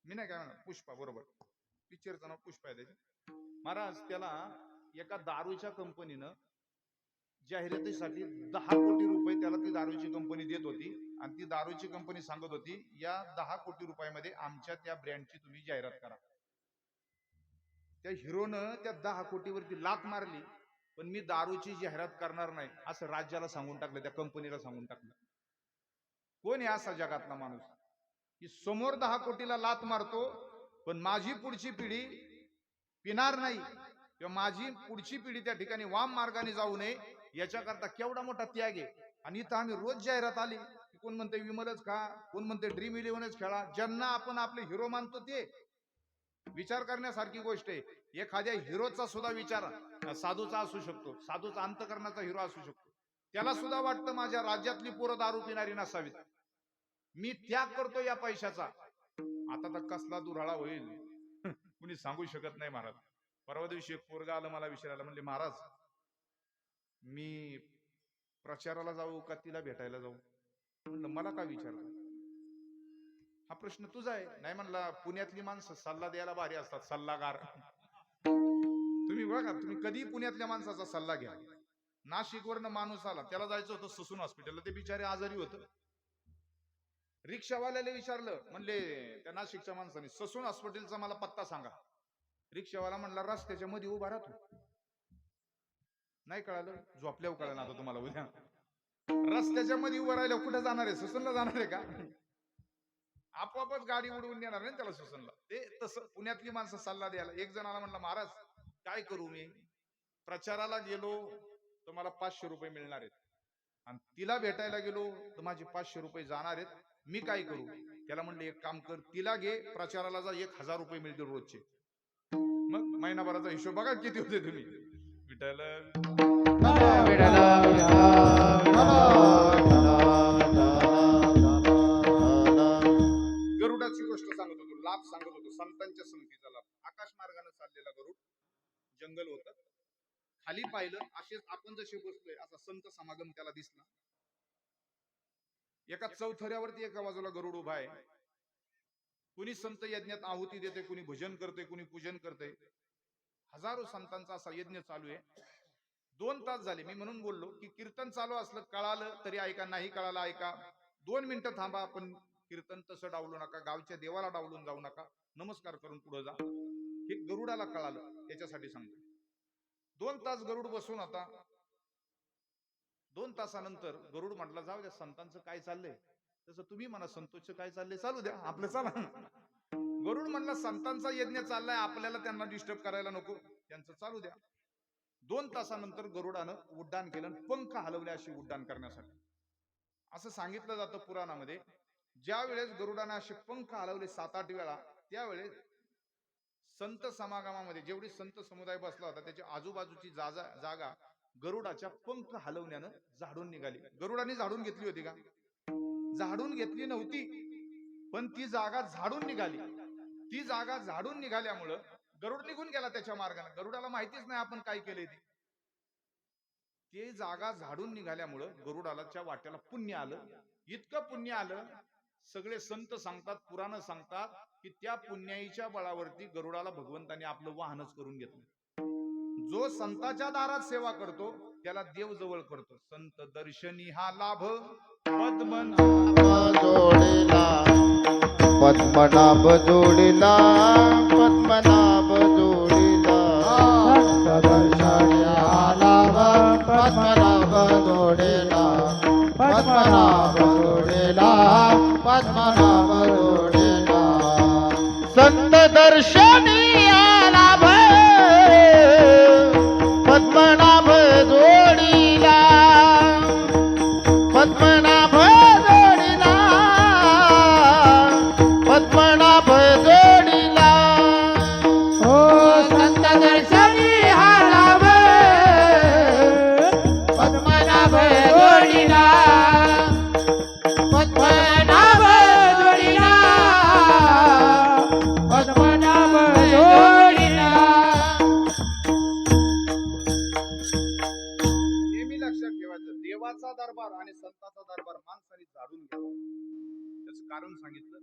मी नाही काय म्हणा, पुष्पा, बरोबर, पिक्चरचं नाव पुष्पा आहे त्याचे. महाराज त्याला एका दारूच्या कंपनीनं जाहिरातीसाठी 10 कोटी रुपये त्याला ती दारूची कंपनी देत होती, आणि ती दारूची कंपनी सांगत होती या 10 कोटी रुपयामध्ये आमच्या त्या ब्रँडची तुम्ही जाहिरात करा. त्या हिरोनं त्या 10 कोटीवरती लात मारली, पण मी दारूची जाहिरात करणार नाही असं राज्याला सांगून टाकलं, त्या कंपनीला सांगून टाकलं. कोण आहे असा जगातला माणूस की समोर 10 कोटीला लात मारतो, पण माझी पुढची पिढी पिणार नाही किंवा माझी पुढची पिढी त्या ठिकाणी वाम मार्गाने जाऊ नये याच्याकरता केवढा मोठा त्याग आहे. आणि इथं आम्ही रोज जाहिरात आली, कोण म्हणते विमलच खा, कोण म्हणते ड्रीम 11च खेळा. ज्यांना आपण आपले हिरो मानतो ते विचार करण्यासारखी गोष्ट आहे. एखाद्या हिरोचा सुद्धा विचार साधूचा असू शकतो, साधूचा अंतकरणाचा हिरो असू शकतो, त्याला सुद्धा वाटतं माझ्या राज्यातली पोरं दारू पिणारी नसावीत, मी त्याग करतो या पैशाचा. आता तर कसला दुराळा होईल कुणी सांगू शकत नाही महाराज. परवा दिवशी एक पोरगा आलं मला विचारायला, म्हणले महाराज मी प्रचाराला जाऊ का तिला भेटायला जाऊ? म्हणलं मला का विचारलं, हा प्रश्न तुझा आहे. नाही म्हणला, पुण्यातली माणसं सल्ला द्यायला भारी असतात, सल्लागार. तुम्ही बघा, तुम्ही कधी पुण्यातल्या माणसाचा सल्ला घ्या. नाशिकवरनं माणूस आला, त्याला जायचं होतं ससून हॉस्पिटलला, ते बिचारे आजारी होतं. रिक्षावाल्याला विचारलं, म्हणले त्या नाशिकच्या माणसाने ससून हॉस्पिटलचा मला पत्ता सांगा. रिक्षावाला म्हणला रस्त्याच्या मध्ये उभा राहतो. नाही कळालं, झोपल्यावर कळलं आता तुम्हाला उद्या. रस्त्याच्या मध्ये उभं राहिलं कुठे जाणार आहे, ससूनला जाणार आहे का? आपोआपच गाडी उडवून देणार नाही त्याला ससूनला. ते तसं पुण्यातली माणसं सल्ला द्यायला. एक जणाला म्हणला महाराज काय करू, मी प्रचाराला गेलो तर मला 500 रुपये मिळणार आहेत, आणि तिला भेटायला गेलो तर माझे 500 रुपये जाणार आहेत, मी काय करू? त्याला म्हणलं एक काम कर, तिला घे, प्रचाराला जा, 1000 रुपये मिळतील रोजचे. मग महिनाभराचा हिशोब बघा किती होते तुम्ही. विठ्ठल गरुडाची गोष्ट सांगत होतो, लाभ सांगत होतो, संतांच्या संगतीचा लाभ. आकाश मार्गाने चाललेला गरुड, जंगल होतं, खाली पाहिलं, असेच आपण जसे बसलोय असा संत समागम त्याला दिसला. एका चौथऱ्यावरती एका बाजूला गरुड उभा आहे. कुणी संत यज्ञात आहुती देते, कुणी भजन करते, कुणी पूजन करते. हजारो संतांचा असा यज्ञ चालू आहे. 2 तास झाले. मी म्हणून बोललो की कीर्तन चालू असलं, कळालं तरी ऐका, नाही कळालं ऐका, 2 मिनिटं थांबा, पण कीर्तन तसं डावलू नका, गावच्या देवाला डावलून जाऊ नका, नमस्कार करून पुढे जा. हे गरुडाला कळालं, त्याच्यासाठी सांगतो. 2 तास गरुड बसून होता. 2 तासानंतर गरुड म्हटला जाऊ द्या, संतांचं काय चाललंय तसं तुम्ही म्हणा, संतोषचं काय चाललंय चालू द्या, आपलं चला. गरुड म्हणला संतांचा यज्ञ चाललाय, आपल्याला त्यांना डिस्टर्ब करायला नको, त्यांचं चालू द्या. 2 तासानंतर गरुडानं उड्डाण केलं, पंख हलवले अशी उड्डाण करण्यासाठी. असं सांगितलं जातं पुराणामध्ये, ज्या वेळेस गरुडानं असे पंख हलवले 7-8 वेळा, त्यावेळेस संत समागमामध्ये जेवढी संत समुदाय बसला होता त्याच्या आजूबाजूची जागा गरुडाच्या पंख हलवण्यानं झाडून निघाली. गरुडाने झाडून घेतली होती का? झाडून घेतली नव्हती, पण ती जागा झाडून निघाली. ती जागा झाडून निघाल्यामुळं गरुड निघून गेला त्याच्या मार्गाने. गरुडाला माहितीच नाही आपण काय केलंय ते जागा झाडून निघाल्यामुळं गरुडालाच्या वाट्याला पुण्य आलं. इतकं पुण्य आलं, सगळे संत सांगतात, पुराण सांगतात की त्या पुण्याईच्या बळावरती गरुडाला भगवंताने आपलं वाहनच करून घेतलं. जो संताच्या दारात सेवा करतो त्याला देव जवळ करतो. संत दर्शनी हा लाभ पद्मनाभ जोडीला, पद्मनाभ जोडीला, पद्मनाभ जोडीला. संत दर्शनी हा लाभ पद्मनाभ जोडीला, पद्मनाभ जोडीला, पद्मनाभ जोडीला. संत दर्शनी हा लाभ दरबार आणि संतांचा दरबार माणसाने झाडून घ्यावा. त्याचं कारण सांगितलं.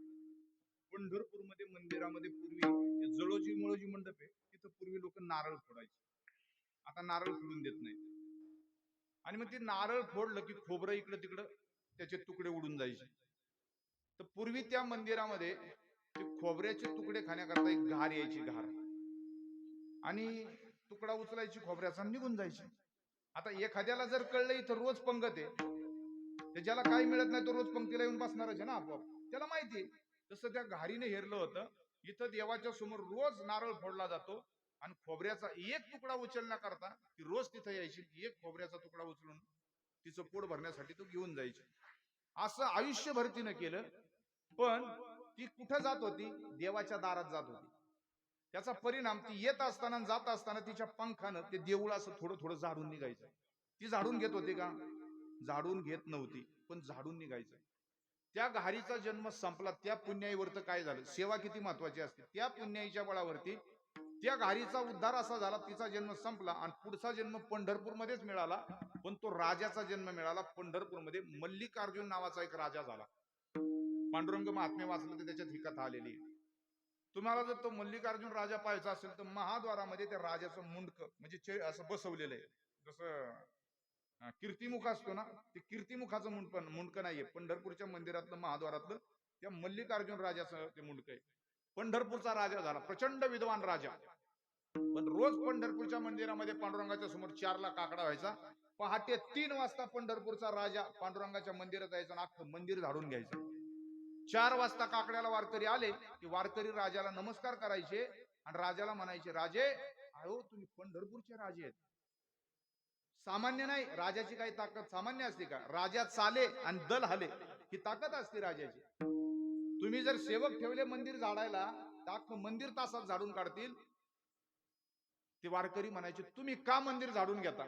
पंढरपूरमध्ये मंदिरामध्ये पूर्वी ते जळोजी मुळोजी मंडप आहे, तिथं पूर्वी लोक नारळ फोडायचे. आता नारळ फोडून देत नाही. आणि मग ते नारळ फोडलं की खोबरं इकडं तिकडं त्याचे तुकडे उडून जायचे. तर पूर्वी त्या मंदिरामध्ये ते खोबऱ्याचे तुकडे खाण्याकरता एक घार यायची, घार, आणि तुकडा उचलायची खोबऱ्याचा आणि निघून जायची. आता एखाद्याला जर कळलं इथं रोज पंगत आहे, तर ज्याला काही मिळत नाही तो रोज पंक्तीला येऊन बसणारच आहे ना आपोआप, त्याला माहिती आहे. तसं त्या घारीने हेरलं होतं, इथं देवाच्या समोर रोज नारळ फोडला जातो आणि खोबऱ्याचा एक तुकडा उचलण्याकरता ती रोज तिथं यायची, एक खोबऱ्याचा तुकडा उचलून तिचं पोट भरण्यासाठी तो घेऊन जायची. असं आयुष्यभर तिनं केलं. पण ती कुठं जात होती? देवाच्या दारात जात होती. त्याचा परिणाम ती येत असताना आणि जात असताना तिच्या पंखानं ते देऊळ असं थोडं थोडं झाडून निघायचं. ती झाडून घेत होती का? झाडून घेत नव्हती, पण झाडून निघायचं. त्या घारीचा जन्म संपला. त्या पुण्याईवर तर काय झालं? सेवा किती महत्वाची असते. त्या पुण्याईच्या बळावरती त्या घारीचा उद्धार असा झाला, तिचा जन्म संपला आणि पुढचा जन्म पंढरपूरमध्येच मिळाला. पण तो राजाचा जन्म मिळाला पंढरपूरमध्ये. मल्लिकार्जुन नावाचा एक राजा झाला. पांडुरंग महात्म्य वाचलं तर त्याच्यात ही कथा आलेली आहे. तुम्हाला जर तो मल्लिकार्जुन राजा पाहायचा असेल तर महाद्वारामध्ये त्या राजाचं मुंडक म्हणजे असं बसवलेलं आहे. जसं कीर्तिमुख असतो ना, ते कीर्तिमुखाचं मुंडक नाहीये. पंढरपूरच्या मंदिरातलं महाद्वारातलं त्या मल्लिकार्जुन राजाचं ते मुंडक आहे. पंढरपूरचा राजा झाला, प्रचंड विद्वान राजा. पण रोज पंढरपूरच्या मंदिरामध्ये पांडुरंगाच्या समोर 4ला काकडा व्हायचा. पहाटे 3 वाजता पंढरपूरचा राजा पांडुरंगाच्या मंदिरात जायचा आणि अख्खं मंदिर झाडून घ्यायचं. 4 वाजता काकड्याला वारकरी आले की वारकरी राजाला नमस्कार करायचे आणि राजाला म्हणायचे, राजे अहो तुम्ही पंढरपूरचे राजे आहेत. सामान्य नाही. राजाची काही ताकद सामान्य असते का? राजा चाले आणि दल हले ही ताकद असते राजाची. तुम्ही जर सेवक ठेवले मंदिर झाडायला तर अख्खं मंदिर तासात झाडून काढतील. ते वारकरी म्हणायचे, तुम्ही का मंदिर झाडून घेता?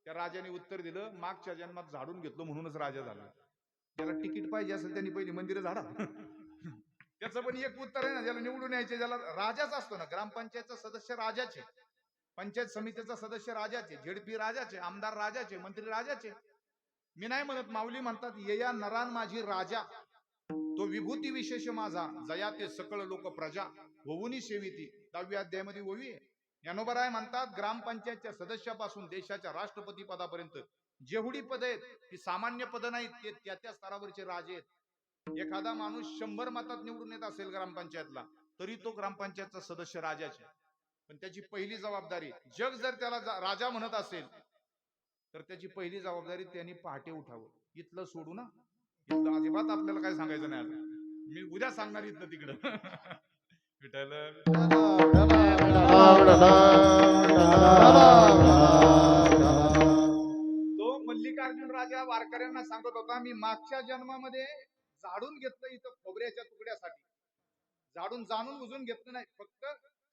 त्या राजाने उत्तर दिलं, मागच्या जन्मात झाडून घेतलो म्हणूनच राजा झाला. त्याला तिकीट पाहिजे असेल त्यांनी पहिली मंदिर झाडा. त्याचं पण एक उत्तर आहे ना, ज्याला निवडून यायचे ज्याला राजाच असतो ना. ग्रामपंचायतचा सदस्य राजाचे, पंचायत समितीचा सदस्य राजाचे, झेडपी राजाचे, आमदार राजाचे, मंत्री राजाचे. मी नाही म्हणत, माऊली म्हणतात, ये या नरान माझी राजा तो विभूती विशेष माझा, जया ते सकळ लोक प्रजा होऊनी सेविती. 10व्या अध्यायामध्ये ओवी आहे. ज्ञानोबराय म्हणतात, ग्रामपंचायतच्या सदस्यापासून देशाच्या राष्ट्रपती पदापर्यंत जेवढी पद आहेत ती सामान्य पद नाहीत, ते त्या स्तरावरचे राजे आहेत. एखादा माणूस 100 मतात निवडून येत असेल ग्रामपंचायतला, तरी तो ग्रामपंचायतचा सदस्य राजाचे. पण त्याची पहिली जबाबदारी, जग जर त्याला राजा म्हणत असेल तर त्याची पहिली जबाबदारी त्यांनी पहाटे उठावं. इथलं सोडू ना, इथलं अजिबात आपल्याला काय सांगायचं नाही. आता मी उद्या सांगणार इथलं तिकडं. विठ्ठल तो मल्लिकार्जुन राजा वारकऱ्यांना सांगत होता, मी मागच्या जन्मामध्ये झाडून घेतलं इथं खोबऱ्याच्या तुकड्यासाठी. झाडून जाणून बुजून घेतलं नाही, फक्त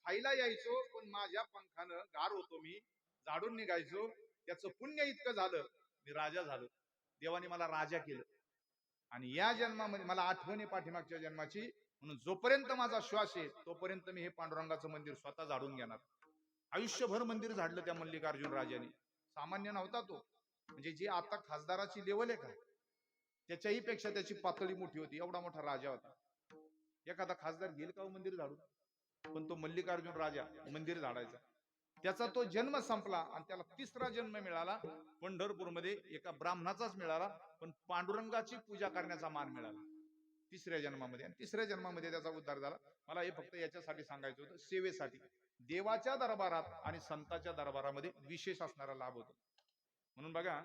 खायला यायचो, पण माझ्या पंखानं गार होतो, मी झाडून निघायचो. त्याचं पुण्य इतकं झालं, मी राजा झालो. देवाने मला राजा केलं. आणि या जन्मामध्ये मला आठवण आहे पाठीमागच्या जन्माची, म्हणून जोपर्यंत माझा श्वास आहे तोपर्यंत मी हे पांडुरंगाचं मंदिर स्वतः झाडून घेणार. आयुष्यभर मंदिर झाडलं त्या मल्लिकार्जुन राजाने. सामान्य नव्हता तो. म्हणजे जी आता खासदाराची लेवल आहे का, त्याच्याही पेक्षा त्याची पातळी मोठी होती. एवढा मोठा राजा होता. एखादा खासदार घेईल का मंदिर झाडून? पण तो मल्लिकार्जुन राजा मंदिर झाडायचा. त्याचा तो जन्म संपला आणि त्याला 3रा जन्म मिळाला पंढरपूरमध्ये. एका ब्राह्मणाचाच मिळाला, पण पांडुरंगाची पूजा करण्याचा मान मिळाला 3ऱ्या जन्मामध्ये. आणि 3ऱ्या जन्मामध्ये त्याचा उद्धार झाला. मला हे फक्त याच्यासाठी सांगायचं होतं, सेवेसाठी. देवाच्या दरबारात आणि संतांच्या दरबारामध्ये विशेष असणारा लाभ होतो. म्हणून बघा,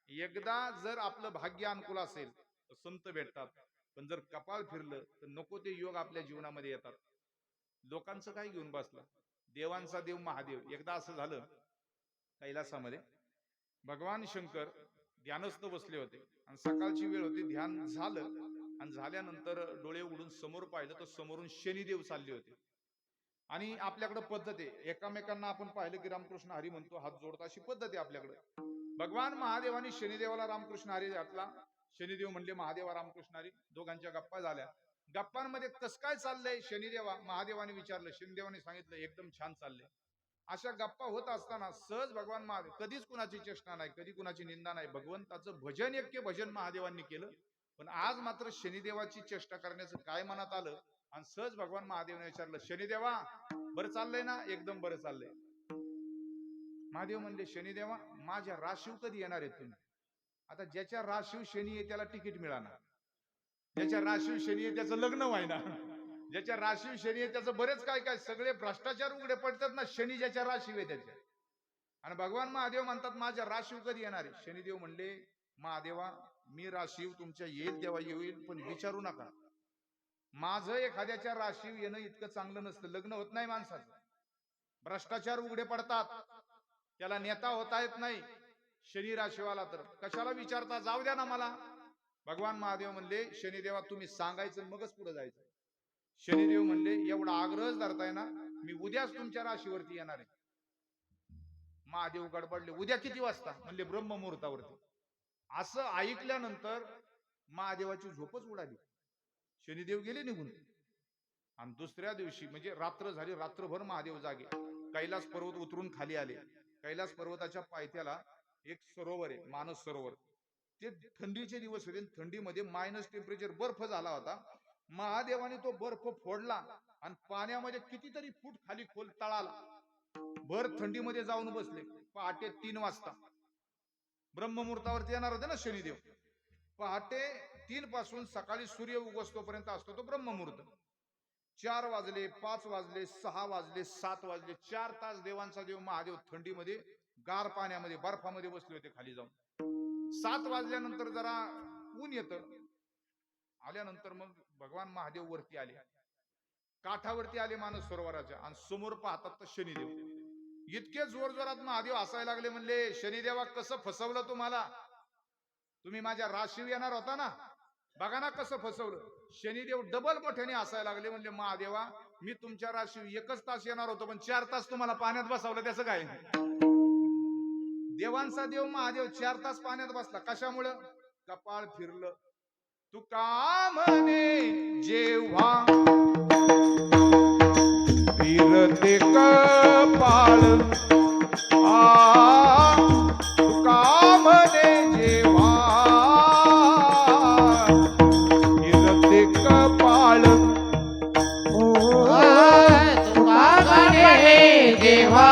एकदा जर आपलं भाग्य अनुकूल असेल तर संत भेटतात, पण जर कपाळ फिरलं तर नको ते योग आपल्या जीवनामध्ये येतात. लोकांचं काय घेऊन बसला? देवांचा देव महादेव. एकदा असं झालं, कैलासामध्ये भगवान शंकर ध्यानस्थ बसले होते आणि सकाळची वेळ होती. ध्यान झालं आणि झाल्यानंतर डोळे उघडून समोर पाहिलं तर समोरून शनिदेव चालले होते. आणि आपल्याकडे पद्धत आहे, एकामेकांना आपण पाहिलं की रामकृष्ण हरी म्हणतो, हात जोडतो, अशी पद्धत आहे आपल्याकडे. भगवान महादेवानी शनिदेवाला रामकृष्ण हरी घातला. शनिदेव म्हणले महादेवा रामकृष्ण हरी. दोघांच्या गप्पा झाल्या. गप्पांमध्ये कस काय चाललंय शनिदेवा महादेवाने विचारलं. शनिदेवाने सांगितलं एकदम छान चाललंय. अशा गप्पा होत असताना सहज भगवान महादेव, कधीच कुणाची चेष्टा नाही, कधी कुणाची निंदा नाही, भगवंताचं भजन ऐक्य भजन महादेवांनी केलं. पण आज मात्र शनिदेवाची चेष्टा करण्याचं काय मनात आलं आणि सहज भगवान महादेवने विचारलं, शनिदेवा बरं चाललंय ना? एकदम बरं चाललंय. महादेव म्हणले, शनिदेवा माझ्या राशीव कधी येणार आहेत तुम्ही? आता ज्याच्या राशीव शनी आहे त्याला तिकीट मिळाणार, ज्याच्या राशीव शनी आहे त्याचं लग्न व्हायना, ज्याच्या राशीव शनी आहे त्याचं बरेच काय काय सगळे भ्रष्टाचार उघडे पडतात ना, शनी ज्याच्या राशीव आहे त्याच्या. आणि भगवान महादेव म्हणतात माझ्या राशीव कधी येणार आहे? शनिदेव म्हणले, महादेवा मी राशीव तुमच्या येईल तेव्हा येईल, पण विचारू नका. माझं एखाद्याच्या राशीव येणं इतकं चांगलं नसतं. लग्न होत नाही माणसाचं, भ्रष्टाचार उघडे पडतात, त्याला नेता होता येत नाही. शनी राशीवाला तर कशाला विचारता, जाऊ द्या ना मला. भगवान महादेव म्हणले, शनिदेवा तुम्ही सांगायचं मगच पुढे जायचं. शनिदेव म्हणले, एवढा आग्रहच धरताय ना, मी उद्याच तुमच्या राशीवरती येणार आहे. महादेव गडबडले, उद्या किती वाजता? म्हणले ब्रह्म मुहूर्तावरती. असं ऐकल्यानंतर महादेवाची झोपच उडाली. शनिदेव गेले निघून. आणि दुसऱ्या दिवशी म्हणजे रात्र झाली, रात्रभर महादेव जागे. कैलास पर्वत उतरून खाली आले. कैलास पर्वताच्या पायथ्याला एक सरोवर आहे, मानस सरोवर. ते थंडीचे दिवस होते, थंडीमध्ये मायनस टेम्परेचर, बर्फ झाला होता. महादेवाने तो बर्फ फोडला आणि पाण्यामध्ये कितीतरी फूट खाली खोल तळाला भर थंडीमध्ये जाऊन बसले. पहाटे 3 वाजता ब्रह्ममुहूर्तावरती येणार होते ना शनिदेव. पहाटे 3 पासून सकाळी सूर्य उगवतोपर्यंत असतो तो ब्रह्ममुहूर्त. 4 वाजले, 5 वाजले, 6 वाजले, 7 वाजले, 4 तास देवांचा देव महादेव थंडीमध्ये गार पाण्यामध्ये बर्फामध्ये बसले होते खाली जाऊन. 7 वाजल्यानंतर जरा ऊन येतं. आल्यानंतर मग भगवान महादेव वरती आले, काठावरती आले मानस सरोवराच्या, आणि समोर पाहतात तर शनिदेव. इतके जोर जोरात महादेव हसायला लागले. म्हणले, शनिदेवा कसं फसवलं तुम्हाला? तुम्ही माझ्या राशीव येणार होता ना, बघा ना कसं फसवलं. शनिदेव डबल मोठ्याने हसायला लागले. म्हणले, महादेवा मी तुमच्या राशीव 1 तास येणार होतो, पण 4 तास तुम्हाला पाण्यात बसवलं, त्याचं काय? देवांचा देव महादेव 4 तास पाण्यात बसला कशामुळं? कपाळ फिरलं. तुका म्हणे जेव्हा फिरते कपाळ, तुका म्हणे जेव्हा फिरते कपाळ, तुका म्हणे जेव्हा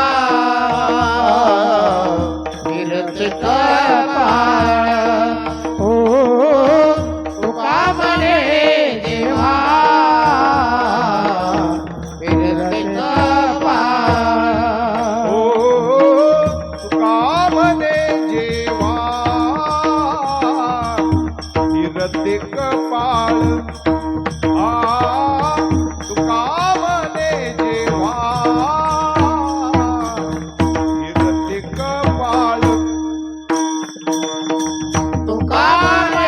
फिरते कपाळ, तुका म्हणे जेव्हा फिरते कपाळ, तुका म्हणे जेव्हा फिरते कपाळ, तुका म्हणे जेव्हा फिरते कपाळ, तुका म्हणे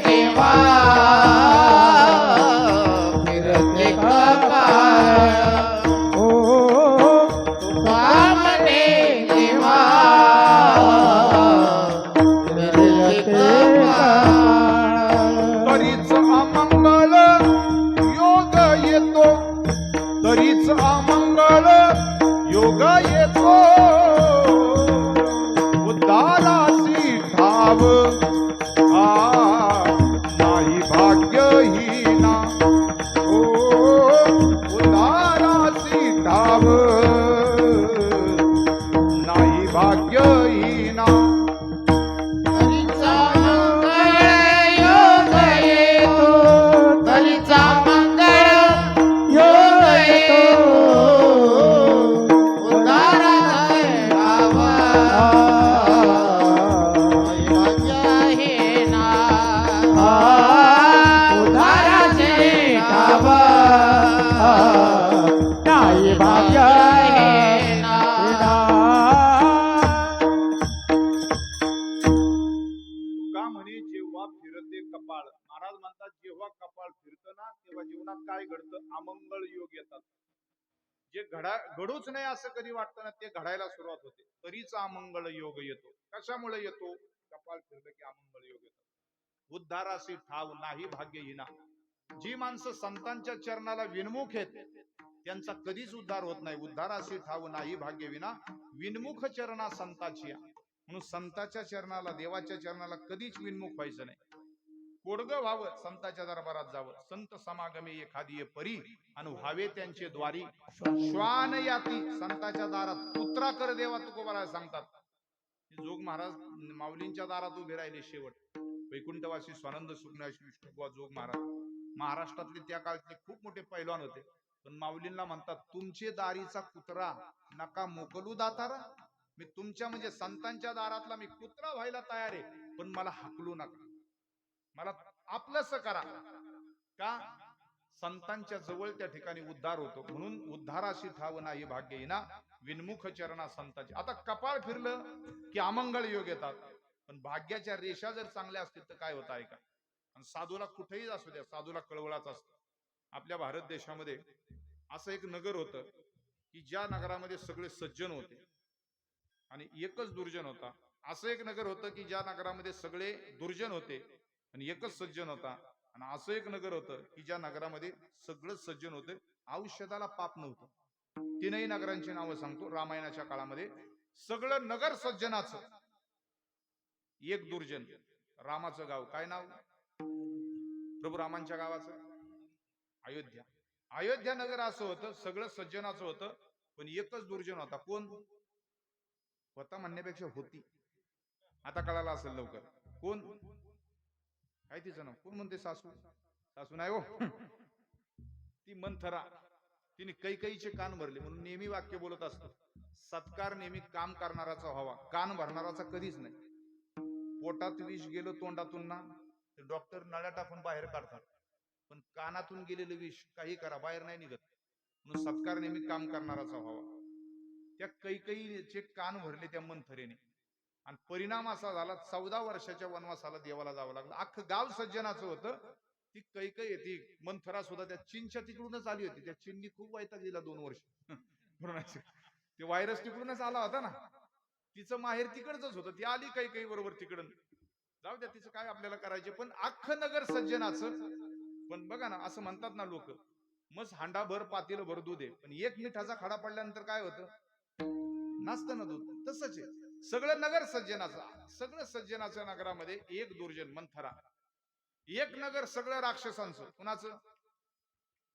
जेव्हा फिरते कपाळ, तुका म्हणे जेव्हा फिरते कपाळ, तरीच अमंगल योग येतो, तरीच अमंगल योग येतो, उद्धारासी ठाव नाही भाग्यहीना, उद्धारासी ठाव नाही भाग्यहीना. तरीचा मंगळ योग येतो, तरीचा मंगळ योग येतो, उद्धाराचे ठाव भाग्य ना, उद्धाराचे ठाव नाही भाग्य ना. का म्हणे जेव्हा फिरते कपाळ. महाराज म्हणतात जेव्हा कपाळ फिरतं ना तेव्हा जीवनात काय घडतं? अमंगळ योग येतात. जे घडूच नाही असं कधी वाटतं ना, ते घडायला सुरुवात होते. तरीच अमंगळ योग येतो. कशामुळे येतो? कपाळ फिरलं की अमंगळ योग येतो. उद्धारासी ठाव नाही भाग्यहीना. जी माणसं संतांच्या चरणाला विनमुख आहेत त्यांचा कधीच उद्धार होत नाही. उद्धाराशी ठाव नाही भाग्य विना विनमुख चरणा संताची. म्हणून संताच्या चरणाला, देवाच्या चरणाला कधीच विनमुख व्हायचं नाही. कोडगं व्हावं, संताच्या दरबारात जावं. संत समागमे एखादी परी आणि व्हावे त्यांचे द्वारी. श्वान याती, संताच्या दारात कुत्रा कर देवा तुकोबाला सांगतात. जोग महाराज माऊलींच्या दारात उभे राहिले शेवट. वैकुंठवासी स्वानंद सुखनाशी विष्णुबुवा जोग महाराज महाराष्ट्रातले त्या काळातले खूप मोठे पैलवान होते. पण माऊलींना म्हणतात, तुमचे दारीचा कुत्रा नका मोकलू दातारा. मी तुमच्या म्हणजे संतांच्या दारातला मी कुत्रा व्हायला तयार आहे, पण मला हाकलू नका, मला आपलंस करा. का? संतांच्या जवळ त्या ठिकाणी उद्धार होतो. म्हणून उद्धाराशी ठाव नाही भाग्य येईना विनमुख चरणा संताची. आता कपाळ फिरलं की अमंगळ योग येतात, पण भाग्याच्या रेषा जर चांगल्या असतील तर काय होतं ऐका. आणि साधूला कुठेही असू द्या, साधूला कळवळाच असतो. आपल्या भारत देशामध्ये असं एक नगर होतं की ज्या नगरामध्ये सगळे सज्जन होते आणि एकच दुर्जन होता. असं एक नगर होतं की ज्या नगरामध्ये सगळे दुर्जन होते आणि एकच सज्जन होता. आणि असं एक नगर होतं की ज्या नगरामध्ये सगळंच सज्जन होते, औषधाला पाप नव्हतं. तीनही नगरांची नावं सांगतो. रामायणाच्या काळामध्ये सगळं नगर सज्जनाचं, एक दुर्जन. रामाचं गाव काय नाव? प्रभू रामांच्या गावाचं अयोध्या. अयोध्या नगर असं होतं, सगळं सज्जनाचं होतं, पण एकच दुर्जन होता. कोण होता म्हणण्यापेक्षा होती. आता कळाला असेल लवकर. कोण? काय तिचं नाव? कोण म्हणते? सासू? सासू नाही हो, ती मंथरा. तिने कैकेयीचे कान भरले. म्हणून नेहमी वाक्य बोलत असतो, सत्कार नेहमी काम करणाराचा व्हावा, कान भरणाराचा कधीच नाही. पोटात विष गेलं तोंडातून ना, तर डॉक्टर नळ्या टाकून बाहेर काढतात, पण कानातून गेलेलं विष काही करा बाहेर नाही निघत. म्हणून सत्कार नेहमी काम करणाराचा व्हावा. त्या कैकेयीचे कान भरले त्या मंथरेने, आणि परिणाम असा झाला, 14 वर्षाच्या वनवासाला देवाला जावं लागलं. अख्खं गाव सज्जनाचं होतं. ती कैकेयी ती मंथरा सुद्धा त्या चीनच्या तिकडूनच आली होती. त्या चीननी खूप वैताग दिला 2 वर्ष. ते व्हायरस तिकडूनच आला होता ना. तिचं माहेर तिकडच होतं. ती आली कैकेयी बरोबर तिकडून. जाऊ द्या, तिचं काय आपल्याला करायचे. पण अख्खं नगर सज्जनाचं. पण बघा ना, असं म्हणतात ना लोक, मस्त हांडा भर पातील भर दूध आहे, पण एक मिठाचा खडा पडल्यानंतर काय होतं? नसतं ना दूध. तसंच आहे सगळं नगर सज्जनाचं. सगळं सज्जनाच्या नगरामध्ये एक दुर्जन मंथरा. एक नगर सगळं राक्षसांचं. कुणाचं?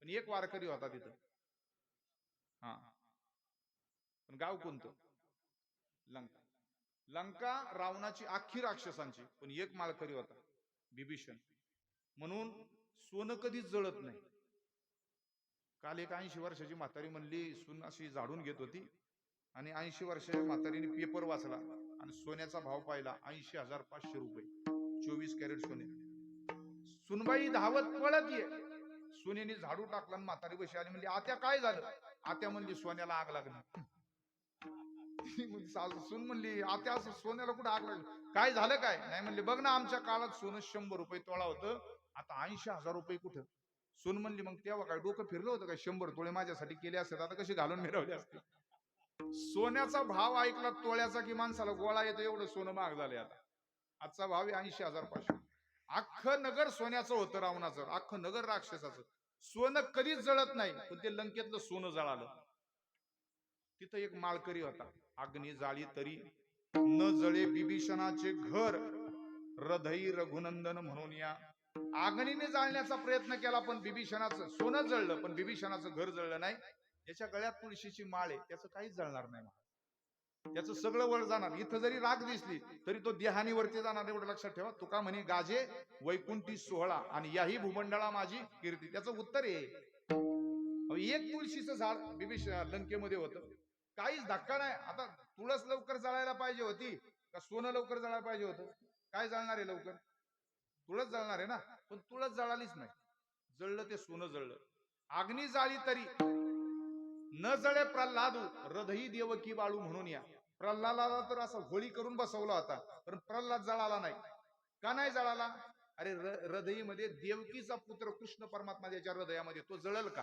पण एक वारकरी होता तिथं. हा, पण गाव कोणतं? लंका. लंका रावणाची अख्खी राक्षसांची, पण एक माळकरी होता, बिभीषण. म्हणून सोनं कधीच जळत नाही. काल एक 80 वर्षाची म्हातारी म्हणली, सून अशी झाडून घेत होती आणि 80 वर्षाच्या म्हातारीने पेपर वाचला आणि सोन्याचा भाव पाहिला 80,500 रुपये, 24 कॅरेट सोने. सुनबाई धावत पळत ये. सोन्याने झाडू टाकला आणि म्हातारी बशी आली. म्हणजे आत्या काय झालं? आत्या म्हणली सोन्याला आग लागली. सून म्हणली, आत्या असं सोन्याला कुठं आग लागली? काय झालं काय? नाही म्हणले, बघ ना, आमच्या काळात सोनं 100 रुपये तोळा होतं, आता 80,000 रुपये कुठं? सून म्हणली, मग तेव्हा काय डोकं फिरलं होतं काय? 100 तोळे माझ्यासाठी केले असते, आता कशी घालून मिळवले असते? सोन्याचा भाव ऐकला तोळ्याचा की माणसाला गोळा येतो, एवढं सोनं महाग झाले. आता आजचा भाव आहे 80,500. अख्खं नगर सोन्याचं होतं रावणाचं, अख्खं नगर राक्षसाचं. सोनं कधीच जळत नाही, पण ते लंकेतलं सोनं जळालं. तिथं एक माळकरी होता. अग्नी जाळी तरी न जळे बिभीषणाचे घर, हृदयी रघुनंदन म्हणून या. अग्नीने जाळण्याचा प्रयत्न केला, पण बिभीषणाचं सोनं जळलं, पण बिभीषणाचं घर जळलं नाही. ज्याच्या गळ्यात तुळशीची माळ आहे त्याचं काहीच जळणार नाही. त्याचं सगळं वर जाणार. इथं जरी राग दिसली तरी तो देहानी वरती जाणार, एवढं लक्षात ठेवा. तुका म्हणे गाजे वैकुंठी सोहळा आणि याही भूमंडळा माझी कीर्ती. त्याचं उत्तर आहे, एक तुळशीचं झाड बिभीषण लंकेमध्ये होतं, काहीच धक्का नाही. आता तुळस लवकर जळायला पाहिजे होती का सोनं लवकर जळायला पाहिजे होतं? काय जळणार आहे लवकर? तुळस जळणार आहे ना. पण तुळस जळालीच नाही, जळलं ते सोनं जळलं. अग्नी जाळी तरी न जळे प्रल्हाद, हृदयी देवकी बाळू म्हणून या. प्रल्हादाला तर असं होळी करून बसवला होता, पण प्रल्हाद जळाला नाही. का नाही जळाला? अरे हृदयीमध्ये देवकीचा पुत्र कृष्ण परमात्मा ज्याच्या हृदयामध्ये, तो जळल का?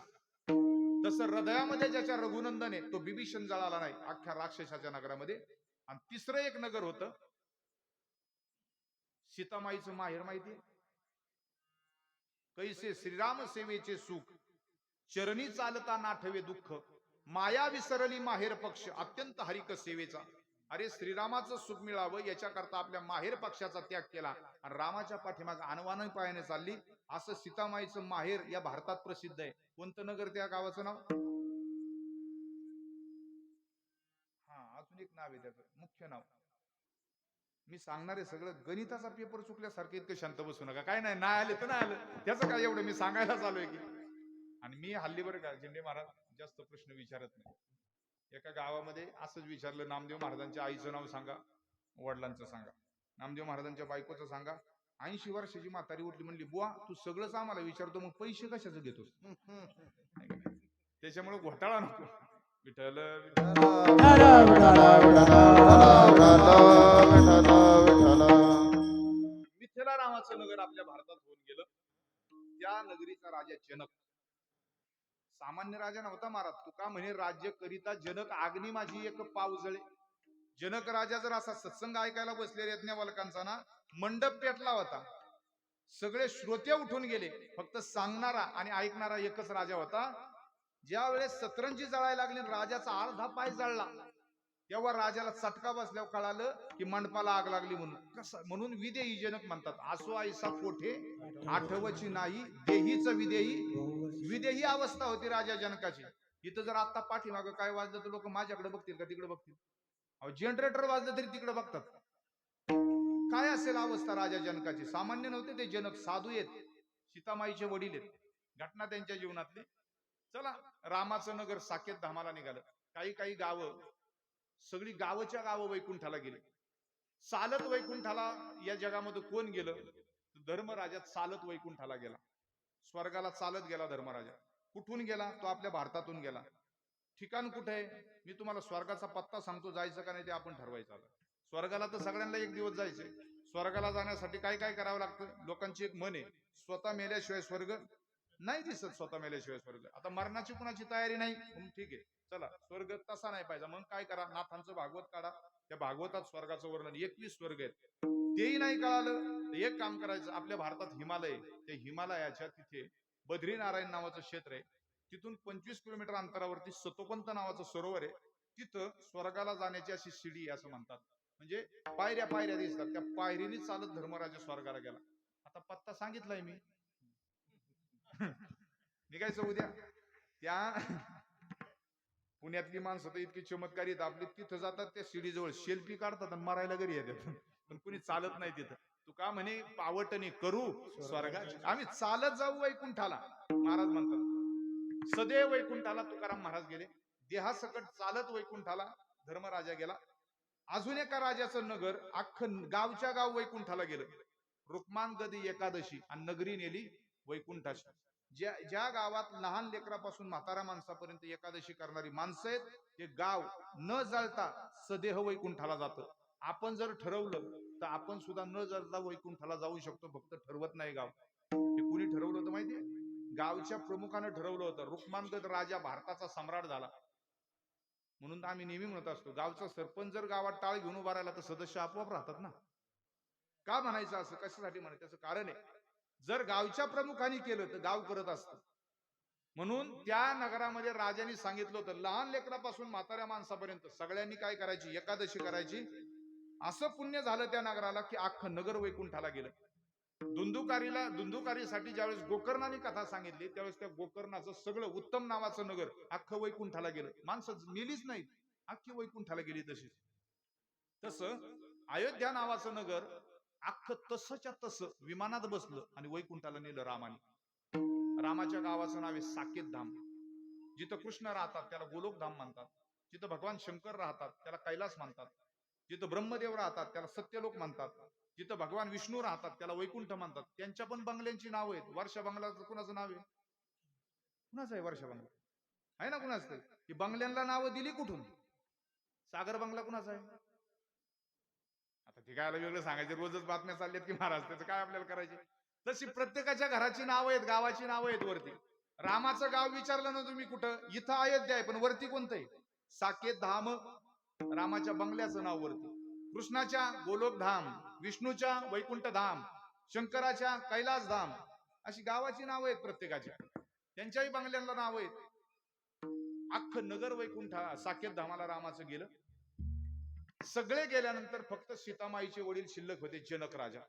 तसं हृदयामध्ये ज्याच्या रघुनंदन आहे तो बिभीषण जळाला नाही अख्ख्या राक्षसाच्या नगरामध्ये. आणि तिसरं एक नगर होतं, सीतामाईचं माहेर माहितीये? कैसे श्रीराम सेवेचे सुख. चरणी चालता नाठवे दुःख, माया विसरली माहेर पक्ष अत्यंत हरिक सेवेचा. अरे श्रीरामाचं सुख मिळावं याच्याकरता आपल्या माहेर पक्षाचा त्याग केला आणि रामाच्या पाठीमाग अनवान पायाने चालली. असं सीतामाईचं माहेर या भारतात प्रसिद्ध आहे. कोणतं नगर त्या गावाचं नाव? हा, अजून एक नाव आहे त्याचं, मुख्य नाव मी सांगणार आहे. सगळं गणिताचा पेपर चुकल्यासारखं इतकं शांत बसू नका. काय नाही, नाही आले तर नाही आलं, त्याचं काय एवढं, मी सांगायला चालू आहे की. आणि मी हल्ली बरं का झेंडे महाराज जास्त प्रश्न विचारत नाही. एका गावामध्ये असंच विचारलं, नामदेव महाराजांच्या आईचं नाव सांगा, वडिलांचं सांगा. नामदेव महाराजांच्या बायकोचं सांगा. 80 वर्षाची म्हातारी उठली, म्हणली बुवा तू सगळंच आम्हाला विचारतो, मग पैसे कशाचं घेतोस? त्याच्यामुळे घोटाळा नको. विठ्ठल मिथिला नावाचं नगर आपल्या भारतात होऊन गेलं. त्या नगरीचा राजा जनक सामान्य राजा नव्हता महाराज. तुका म्हणे राज्य करिता जनक आग्नी माझी एक पाव जळे. जनक राजा जर असा सत्संग ऐकायला बसलेले यज्ञवालकांचा ना, मंडप पेटला होता. सगळे श्रोते उठून गेले, फक्त सांगणारा आणि ऐकणारा एकच राजा होता. ज्या वेळेस सतरंजी जळायला लागली, राजाचा अर्धा पाय जळला, तेव्हा राजाला चटका बसल्यावर कळालं की मंडपाला आग लागली म्हणून. कसं म्हणून विदेही जनक म्हणतात, आसो आईसा कोठे आठवची नाही देहीच विदेही. विदेही अवस्था होती राजा जनकाची. इथं जर आता पाठीमागं काय वाजलं तर लोक माझ्याकडे बघतील का तिकडे बघतील? जनरेटर वाजलं तरी तिकडे बघतात. काय असेल अवस्था राजा जनकाची. सामान्य नव्हते ते जनक, साधू आहेत, सीतामाईचे वडील आहेत. घटना त्यांच्या जीवनातली. चला, रामाचं नगर साकेत धामाला निघालं. काही गावं, सगळी गावच्या गावं वैकुंठाला गेली. चालत वैकुंठाला या जगामध्ये कोण गेलं? धर्मराजा चालत वैकुंठाला गेला. स्वर्गाला चालत गेला धर्मराजा. कुठून गेला? तो आपल्या भारतातून गेला. ठिकाण कुठे आहे? मी तुम्हाला स्वर्गाचा पत्ता सांगतो, जायचं का नाही ते आपण ठरवायचं. स्वर्गाला तर सगळ्यांना एक दिवस जायचंय. स्वर्गाला जाण्यासाठी काय काय करावं लागतं? लोकांची एक म्हण आहे, स्वतः मेल्याशिवाय स्वर्ग नाही दिसत. स्वतः मेल्याशिवाय स्वर्ग. आता मरणाची कुणाची तयारी नाही, ठीक आहे, चला स्वर्ग तसा नाही पाहिजे. मग काय करा, नाथांचं भागवत काढा. त्या भागवतात स्वर्गाचं वर्णन 21 स्वर्ग आहेत. तेही नाही कळालं तर एक काम करायचं, आपल्या भारतात हिमालय, ते हिमालयाच्या तिथे बद्रीनारायण नावाचं क्षेत्र आहे. तिथून 25 किलोमीटर अंतरावरती सतोपंत नावाचं सरोवर आहे. तिथं स्वर्गाला जाण्याची अशी शिडी असं म्हणतात. म्हणजे पायऱ्या पायऱ्या दिसतात, त्या पायरीने चालत धर्मराजा स्वर्गाला गेला. आता पत्ता सांगितलाय मी. निघायचं उद्या. त्या पुण्यातली माणसं तर इतकी चमत्कारी आहेत आपली, तिथं जातात त्या शिडीजवळ सेल्फी काढतात आणि मारायला घरी येतात. पण कुणी चालत नाही तिथं. तू का म्हणे पावटणे करू स्वर्गाची, आम्ही चालत जाऊ वैकुंठाला. महाराज म्हणतात सदैव वैकुंठाला तुकाराम महाराज गेले. देहासकट चालत वैकुंठाला धर्मराजा गेला. अजून एका राजाचं नगर अख्खं गावच्या गाव वैकुंठाला गेलं. रुक्मान गदी एकादशी आणि नगरी नेली वैकुंठाची. ज्या गावात लहान लेकरापासून म्हातारा माणसापर्यंत एकादशी करणारी माणसं आहेत, ते गाव न जळता सदेह वैकुंठाला जातं. आपण जर ठरवलं तर आपण सुद्धा न जळता वैकुंठाला जाऊ शकतो, फक्त ठरवत नाही गाव. हे कुणी ठरवलं होतं माहितीये? गावच्या प्रमुखानं ठरवलं होतं. रुक्मांगद राजा भारताचा सम्राट झाला म्हणून आम्ही नेहमी म्हणत असतो, गावचा सरपंच जर गावात टाळ घेऊन उभा राहिला तर सदस्य आपोआप राहतात ना. का म्हणायचं असं? कशासाठी म्हणायचं? त्याचं कारण आहे, जर गावच्या प्रमुखांनी केलं तर गाव करत असतं. म्हणून त्या नगरामध्ये राजांनी सांगितलं होतं, लहान लेकरापासून म्हाताऱ्या माणसापर्यंत सगळ्यांनी काय करायची? एकादशी करायची. असं पुण्य झालं त्या नगराला की अख्खं नगर वैकुंठाला गेलं. दुंदुकारीसाठी ज्यावेळेस गोकर्णाने कथा सांगितली, त्यावेळेस त्या गोकर्णाचं सगळं उत्तम नावाचं नगर अख्खं वैकुंठाला गेलं. माणसं मेलीच नाहीत, अख्खी वैकुंठाला गेली. तसं अयोध्या नावाचं नगर अख्खं तसंच्या तसं विमानात बसलं आणि वैकुंठाला नेलं रामाने. रामाच्या गावाचं नाव आहे साकेत धाम. जिथं कृष्ण राहतात त्याला गोलोक धाम म्हणतात. जिथं भगवान शंकर राहतात त्याला कैलास म्हणतात. जिथं ब्रह्मदेव राहतात त्याला सत्यलोक म्हणतात. जिथं भगवान विष्णू राहतात त्याला वैकुंठ म्हणतात. त्यांच्या पण बंगल्यांची नाव आहेत. वर्षा बंगल्याचं कुणाचं नाव आहे? कुणाचं आहे वर्षा बंगला? आहे ना कुणाचं? की बंगल्यांना नावं दिली कुठून? सागर बंगला कुणाचा आहे? आता ठिकायला वेगळं सांगायचे, रोजच बातम्या चालल्यात की महाराज, त्याचं काय आपल्याला करायचे? तशी प्रत्येकाच्या घराची नावं आहेत, गावाची नावं आहेत वरती. रामाचं गाव विचारलं ना तुम्ही कुठं? इथं अयोध्या आहे, पण वरती कोणतं आहे? साकेत धाम रामाच्या बंगल्याचं नाव वरती. कृष्णाच्या गोलोक धाम, विष्णूच्या वैकुंठ धाम, शंकराच्या कैलास धाम, अशी गावाची नावं आहेत प्रत्येकाच्या. त्यांच्याही बंगल्यांना नाव आहेत. अख्खं नगर वैकुंठ साकेत धामाला रामाचं गेलं. सगळे गेल्यानंतर फक्त सीतामाईचे वडील शिल्लक होते, जनक राजा.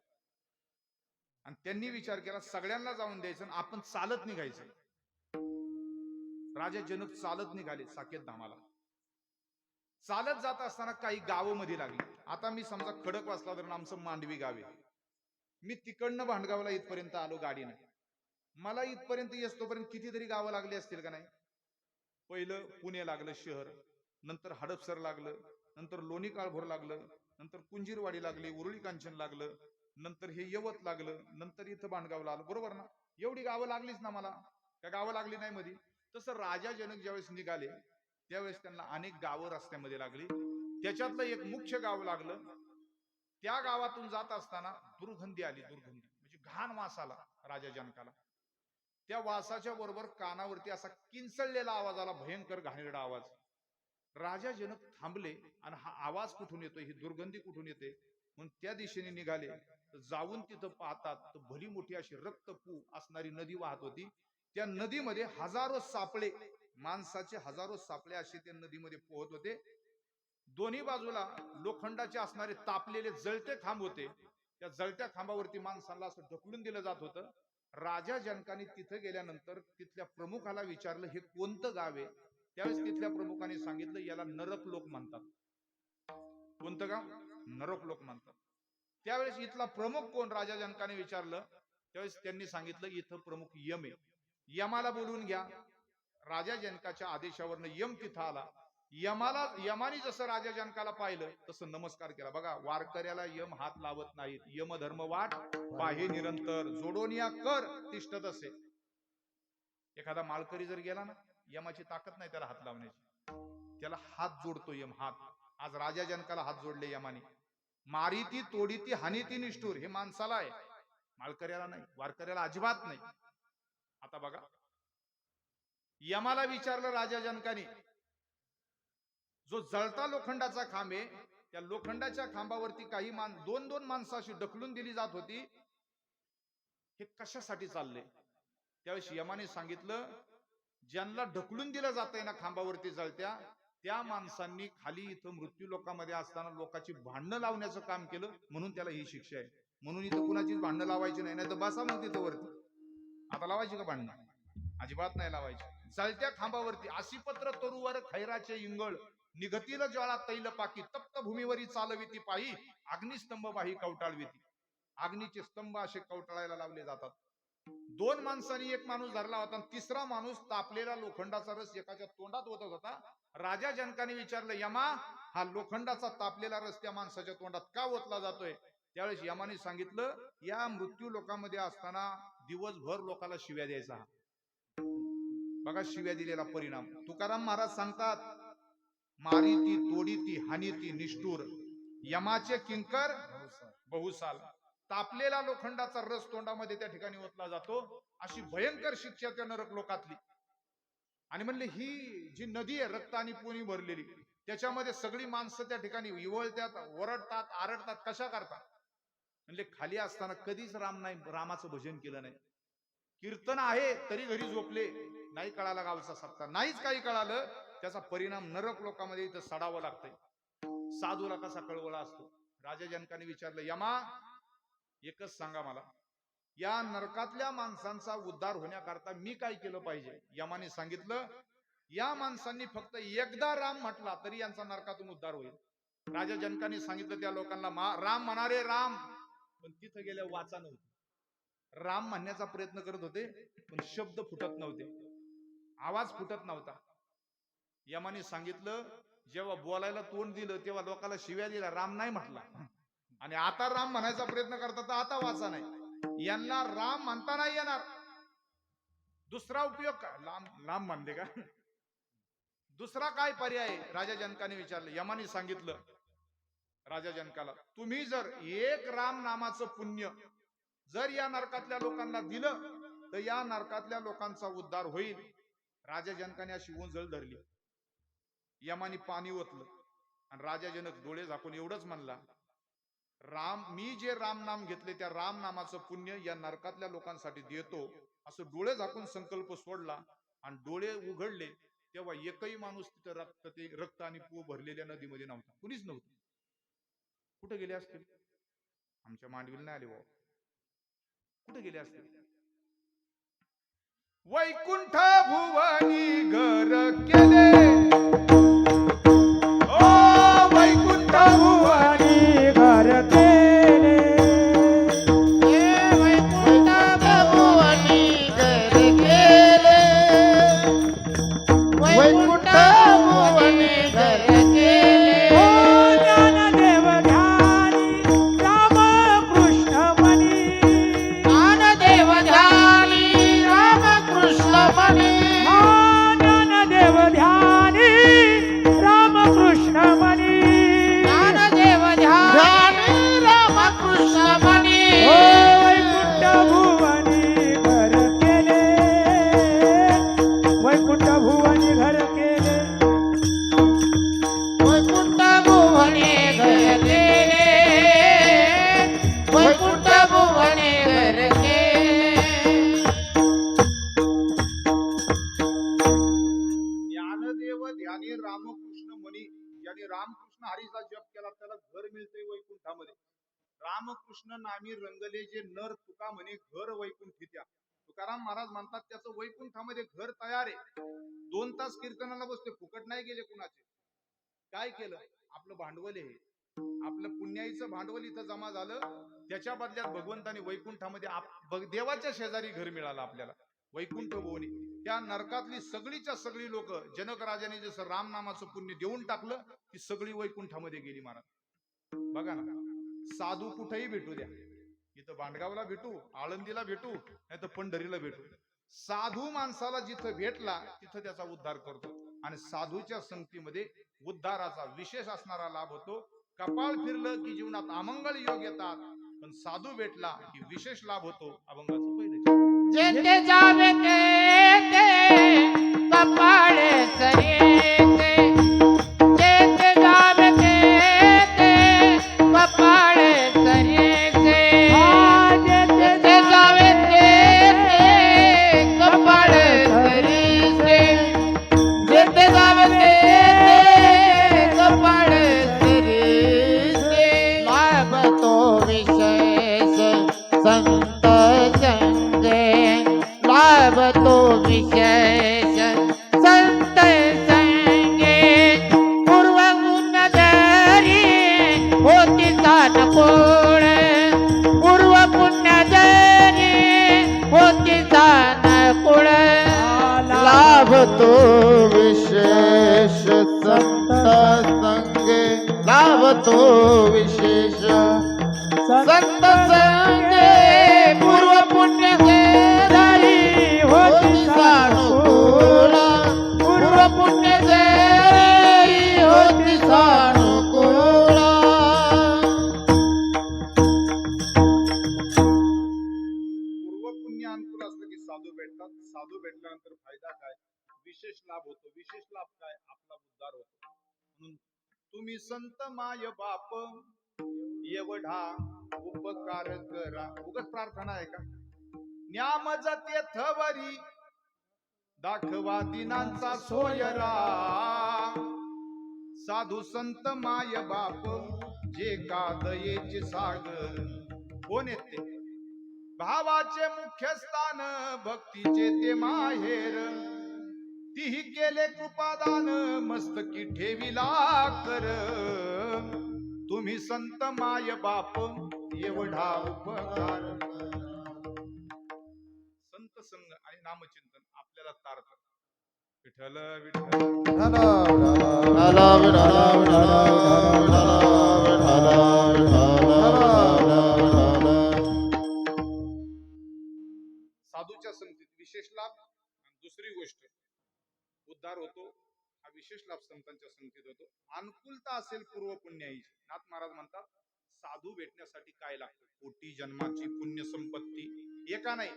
आणि त्यांनी विचार केला सगळ्यांना जाऊन द्यायचं, आपण चालत निघायचं. राजा जनक चालत निघाले साकेत धामाला. चालत जात असताना काही गावं मध्ये लागली. आता मी समजा खडकवासला तर आमचं मांडवी गाव आहे. मी तिकडनं भांडगावला इथपर्यंत आलो गाडीने. मला इथपर्यंत येतोपर्यंत कितीतरी गावं लागली असतील का नाही. पहिलं पुणे लागलं शहर, नंतर हडपसर लागलं, नंतर लोणी काळभोर लागलं, नंतर कुंजीरवाडी लागली, उरुळी कांचन लागलं, नंतर हे यवत लागलं, नंतर इथं भांडगावला आलं. बरोबर ना? एवढी गावं लागलीच ना मला. त्या गावं लागली नाही मध्ये. तसं राजा जनक ज्यावेळेस निघाले त्यावेळेस त्यांना अनेक गावं रस्त्यामध्ये लागली. त्याच्यातलं एक मुख्य गाव लागलं. त्या गावातून जात असताना दुर्गंधी आली. दुर्गंधी म्हणजे घाण वास आला राजा जनकाला. त्या वासाच्या बरोबर कानावरती असा किंचळलेला आवाज आला, भयंकर घाणेरडा आवाज. राजा जनक थांबले आणि हा आवाज कुठून येतोय, ही दुर्गंधी कुठून येते म्हणून त्या दिशेने निघाले. जाऊन तिथं पाहतात तर भली मोठी अशी रक्तपू असणारी नदी वाहत होती. त्या नदीमध्ये हजारो सापळे, माणसाचे हजारो सापळे असे त्या नदीमध्ये पोहत होते. दोन्ही बाजूला लोखंडाचे असणारे तापलेले जळते खांब होते. त्या जळत्या खांबावरती माणसाला असं ढकलून दिलं जात होतं. राजा जनकाने तिथे गेल्यानंतर तिथल्या प्रमुखाला विचारलं हे कोणतं गाव आहे. त्यावेळेस तिथल्या प्रमुखाने सांगितलं याला नरक लोक म्हणतात. कोणतं गाव? नरक लोक म्हणतात. त्यावेळेस इथला प्रमुख कोण राजा जनकाने विचारलं. त्यावेळेस त्यांनी सांगितलं इथं प्रमुख यम आहे, यमाला बोलवून घ्या. राजा जनकाच्या आदेशावरनं यम तिथं आला. यमाने जसं राजा जनकाला पाहिलं तसं नमस्कार केला. बघा, वारकऱ्याला यम हात लावत नाहीत. यम धर्म वाट पाहे निरंतर, जोडून या कर तिष्ठत असे. एखादा माळकरी जर गेला ना, यमाची ताकद नाही त्याला हात लावण्याची. त्याला हात जोडतो यम, हात. आज राजा जनकाला हात जोडले यमाने. मारीती तोडीती हानीती निष्ठूर हे माणसाला आहे, माळकऱ्याला नाही, वारकऱ्याला अजिबात नाही. आता बघा, यमाला विचारलं राजा जनकाने, जो जळता लोखंडाचा खांब आहे त्या लोखंडाच्या खांबावरती काही दोन दोन माणसं अशी ढकलून दिली जात होती, हे कशासाठी चालले. त्यावेळेस यमाने सांगितलं ज्यांना ढकलून दिलं जातंय ना खांबावरती जळत्या, त्या माणसांनी खाली इथं मृत्यू लोकांमध्ये असताना लोकांची भांडणं लावण्याचं काम केलं म्हणून त्याला ही शिक्षा आहे. म्हणून इथं कुणाचीच भांडणं लावायची नाही, नाही तर बसा मग तिथं वरती. आता लावायची का भांडणं? अजिबात नाही लावायची. जळत्या खांबावरती आशीपत्र तरुवर खैराचे इंगळ, निघतील ज्वाळा तैल पाकी, तप्त भूमीवरी चालविती पायी, अग्निस्तंभ बाही कवटाळविती. अग्नीचे स्तंभ असे कवटाळायला लावले जातात. दोन माणसांनी एक माणूस धरला होता आणि तिसरा माणूस तापलेला लोखंडाचा रस एकाच्या तोंडात ओतत होता. राजा जनकाने विचारलं यमा, हा लोखंडाचा तापलेला रस त्या माणसाच्या तोंडात का ओतला जातोय. त्यावेळेस यमाने सांगितलं या मृत्यू लोकांमध्ये असताना दिवसभर लोकांना शिव्या द्यायचा. बघा शिव्या दिलेला परिणाम. तुकाराम महाराज सांगतात मारीती तोडीती हानीती निष्ठूर, यमाचे किंकर बहुसाल. तापलेला लोखंडाचा रस तोंडामध्ये त्या ठिकाणी ओतला जातो. अशी भयंकर शिक्षा त्या नरक लोकातली. आणि म्हणले ही जी नदी आहे रक्त आणि पुणी भरलेली, त्याच्यामध्ये सगळी माणसं त्या ठिकाणी इवळतात, ओरडतात, आरडतात. कशा करतात म्हणजे खाली असताना कधीच रामाचं भजन केलं नाही. कीर्तन आहे तरी घरी झोपले, नाही कळाला गावचा सत्ता, नाहीच काही कळालं, त्याचा परिणाम नरक लोकांमध्ये इथं सडावं लागतंय. साधूला कसा कळवळा असतो. राजा जनकाने विचारलं यमा, एकच सांगा मला, या नरकातल्या माणसांचा उद्धार होण्याकरता मी काय केलं पाहिजे. यमाने सांगितलं या माणसांनी फक्त एकदा राम म्हटला तरी यांचा नरकातून उद्धार होईल. राजा जनकाने सांगितलं त्या लोकांना राम म्हणारे राम, पण तिथं गेल्या वाचा नव्हती. राम म्हणण्याचा प्रयत्न करत होते पण शब्द फुटत नव्हते, आवाज फुटत नव्हता. यमाने सांगितलं जेव्हा बोलायला तोंड दिलं तेव्हा लोकांना शिव्या दिल्या, राम नाही म्हटला. आणि आता राम म्हणायचा प्रयत्न करतात तर आता वाचा नाही. यांना राम म्हणता नाही येणार. दुसरा उपयोग काय? लांब म्हणते का? दुसरा काय पर्याय? राजा जनकाने विचारलं. यमाने सांगितलं राजा जनकाला, तुम्ही जर एक राम नामाचं पुण्य जर या नरकातल्या लोकांना दिलं तर या नरकातल्या लोकांचा उद्धार होईल. राजा जनकाने अशी ओंजळ धरली. यमाने पाणी ओतलं आणि राजा जनक डोळे झाकून एवढंच म्हणला, मी जे राम नाम घेतले त्या राम नामाचं पुण्य या नरकातल्या लोकांसाठी देतो, असं डोळे झाकून संकल्प सोडला आणि डोळे उघडले तेव्हा एकही माणूस तिथं रक्त आणि पू भरलेल्या नदीमध्ये नव्हता, कुणीच नव्हतं. कुठे गेले असतील? आमच्या मांडवीला नाही आले बाबा. कुठे गेले असतील? वैकुंठ भुवनी घर केले, ओ वैकुंठ भुवनी घर केले वैकुंठ भुवनी घर केले, वैकुंठ भुवनी घर केले. ओ ज्ञानदेव ध्यानी राम कृष्ण मनी ज्ञानदेव ध्यानी राम कृष्ण मनी, ज्ञानदेव ध्यानी राम कृष्ण मनी ज्ञानदेव ध्यानी राम कृष्ण मनी. ओ वैकुंठ भुवनी घर केले वैकुंठ भुवनी घर केले वैकुंठ भुवनी घर केले, वैकुंठ भुवनी घर केले. ज्ञानदेव ध्यानी रामकृष्ण म्हणी, ज्याने रामकृष्ण हरीचा जप केला त्याला घर मिळते वैकुंठामध्ये. रामकृष्ण नामी रंगले जे नर तुका म्हणे घर वैकुंठी त्या. तुकाराम महाराज म्हणतात त्याचं वैकुंठामध्ये घर तयार आहे. 2 तास कीर्तनाला बसते, फुकट नाही गेले कुणाचे. काय केलं? आपलं भांडवल आहे, आपलं पुण्याईचं भांडवल इथं जमा झालं, त्याच्या बदल्यात भगवंताने वैकुंठामध्ये देवाच्या शेजारी घर मिळालं आपल्याला, वैकुंठ भुवनी. त्या नरकातली सगळीच्या सगळी लोक जनक राजाने जसं राम नामाचं पुण्य देऊन टाकलं, ती सगळी वैकुंठामध्ये गेली महाराज. बघा ना, साधू कुठेही भेटू द्या, इथं बांडगावला भेटू, आळंदीला भेटू, नाही तर पंढरीला भेटू, साधू माणसाला जिथं भेटला तिथं त्याचा उद्धार करतो. आणि साधूच्या संगतीमध्ये उद्धाराचा विशेष असणारा लाभ होतो. कपाळ फिरलं की जीवनात अमंगळ योग येतात, पण साधू भेटला की विशेष लाभ होतो. अभंगाचं पहिलं जेथे जावे ते कपाळ सरेचे, जेथे जावे ते कपाळ सरेचे, जेथे जावे ते कपाळ सरेचे, जेथे जावे ते कपाळ सरेचे. लाभतो विशेष संत संगे, लाभतो विशेष संत संगे. पूर्व गुण जरी होती सानकोळ, पूर्व पुण्य जरी होती सानकुळ. लाभतो विशेष संत संगे, लाभतो विशेष संत संगे. पूर्व पुण्य जरी होती सानुकूल, पूर्व पुण्य जरी होती सानुकूल. पूर्व पुण्य अनुकूल असलं की साधू भेटतात. साधू भेटल्यानंतर फायदा काय? विशेष लाभ होतो. विशेष लाभ काय? आपला उद्धार होतो. म्हणून तुम्ही संत माय बाप एवढा उपकार करा. उगाच प्रार्थना आहे का? न्यामज तेथवरी दाखवा दिनांचा सोयरा, साधू संत माय बाप जे का दयेचे सागर. कोण येते? भावाचे मुख्य स्थान, भक्तीचे ते माहेर. तीही केले कृपादान, मस्तकी ठेविला कर. तुम्ही संत माय बाप एवढा उपकार. संत संग आणि नामचिंतन आपल्याला तारतं. विठ्ठल विठ्ठल साधूच्या संगतीत विशेष लाभ. आणि दुसरी गोष्ट, उद्धार होतो. हा विशेष लाभ संतांच्या संगतीत होतो. अनुकूलता असेल पूर्व पुण्याईची. नाथ महाराज म्हणतात साधू भेटण्यासाठी काय लागतं? कोटी जन्माची पुण्य संपत्ती. एका नाही,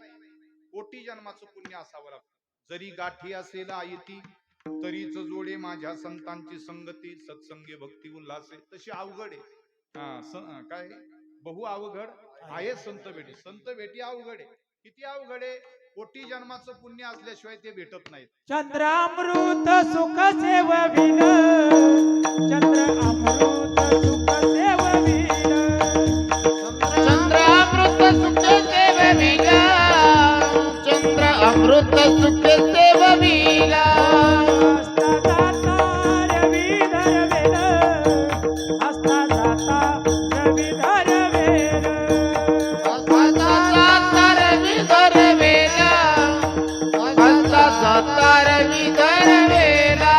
कोटी जन्माचं पुण्य असावं लागतं. जरी गाठी असेल आयती, तरीच जोडे माझ्या संतांची संगती. सत्संगे भक्ती उल्हासे. तशी अवघड आहे. काय बहु अवघड आहे संत भेटी. संत भेटी अवघड आहे. किती अवघड आहे? कोटी जन्माचं पुण्य असल्याशिवाय ते भेटत नाहीत. चंद्रामृत सुख सेवविन, चंद्र अमृत सुख सेवविन, चंद्र अमृत सुख सेवविला, चंद्र अमृत सुख सेवविला. हस्ता जाता रवी धरवेल, हस्ता जाता रवी धरवेल, हस्ता जाता रवी धरवेला, हस्ता जाता रवी धरवेला.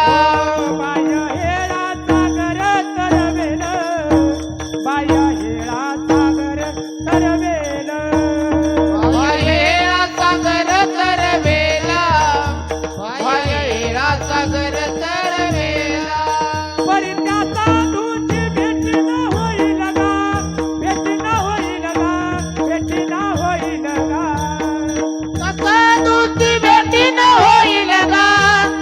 बाय हेळा सागर तरवेल, बाय हेळा सागर तरवेल, वायेळा सागर तरवेला, वायेळा सागर तरवेला. परी त्या साधूची भेटी न होईल गा, भेटी न होईल गा, भेटी न होईल गा. साधूची भेटी न होईल गा,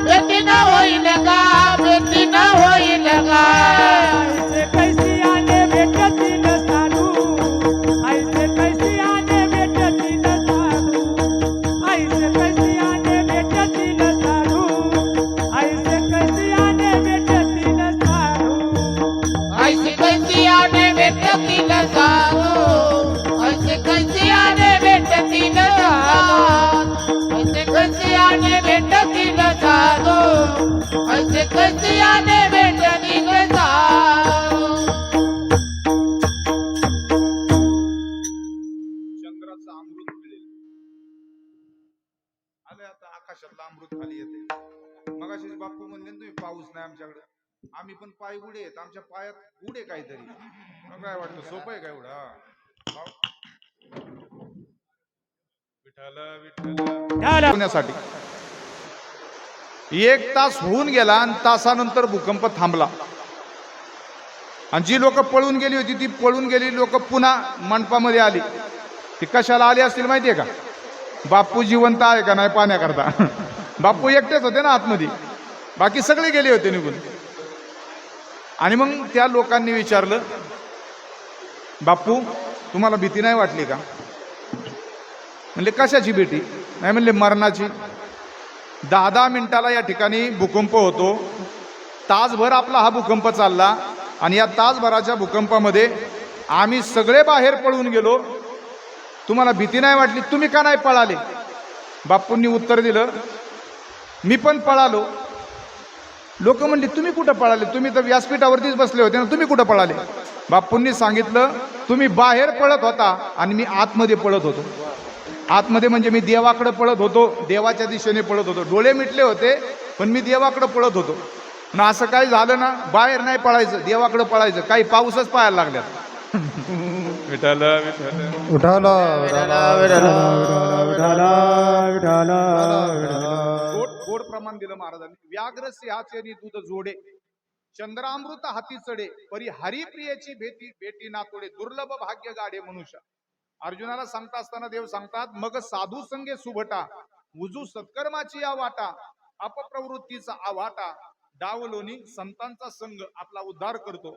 भेटी न होईल गा, भेटी न होईल गा. ऐसे कैसी आने भेटतील साधू, ऐसे कैसी आने भेटतील साधू, ऐसे कैसी आने भेटतील साधू, ऐसे कैसी आने भेटतील साधू. ऐसे कैसी आने भेटतील साधू, ऐसे कैसी आने भेटतील साधू, ऐसे कैसी आने भेटतील साधू, ऐसे कैसी आने भेटतील साधू. चंद्राचं अमृत मिळेल. आले आता आकाशातलं अमृत खाली येते. मगाशी बापू म्हणले ना तुम्ही पाऊस नाही आमच्याकडे. आम्ही पण पाय गुडे आहेत. आमच्या पायात गुडे काहीतरी. मग काय वाटतं सोपं आहे का एवढं? हा. विठ्ठल विठ्ठल झालं. होण्यासाठी 1 तास होऊन गेला आणि तासानंतर भूकंप थांबला. आणि जी लोक पळून गेली होती ती पळून गेली लोक पुन्हा मंडपामध्ये आली. ती कशाला आली असतील माहितीये का? बापू जिवंत आहे का नाही पाहण्याकरता. बापू एकटेच होते ना आतमध्ये, बाकी सगळे गेले होते निघून. आणि मग त्या लोकांनी विचारलं, बापू तुम्हाला भीती नाही वाटली का? म्हणले कशाची भीती? नाही म्हणले मरणाची. 10-10 मिनिटाला या ठिकाणी भूकंप होतो. तासभर आपला हा भूकंप चालला आणि या तासभराच्या भूकंपामध्ये आम्ही सगळे बाहेर पळून गेलो. तुम्हाला भीती नाही वाटली? तुम्ही का नाही पळाले? बापूंनी उत्तर दिलं, मी पण पळालो. लोक म्हणली तुम्ही कुठं पळाले? तुम्ही तर व्यासपीठावरतीच बसले होते ना, तुम्ही कुठं पळाले? बापूंनी सांगितलं, तुम्ही बाहेर पळत होता आणि मी आतमध्ये पळत होतो. आतमध्ये म्हणजे मी देवाकडे पळत होतो, देवाच्या दिशेने पळत होतो. डोळे मिटले होते पण मी देवाकडे पळत होतो. ना असं काही झालं ना, बाहेर नाही पळायचं, देवाकडे पळायचं. काही पाऊसच पाहायला लागल्यात. विठ्ठल विठ्ठल उठाला उठाला उठाला उठाला उठाला. गोड प्रमाण दिलं महाराजांनी. व्याघ्र सिंहाचे दूध जोडे, चंद्रामृत हाती चढे, परी हरिप्रियेची भेटी भेटी नातोडे, दुर्लभ भाग्य गाडे मनुष्य. अर्जुनाला सांगता असताना देव सांगतात, मग साधू संगे सुभटा, उजू सत्कर्माची या वाटा, अपप्रवृत्तीचा आवाटा, डावलोनी संतांचा संघ आपला उद्धार करतो.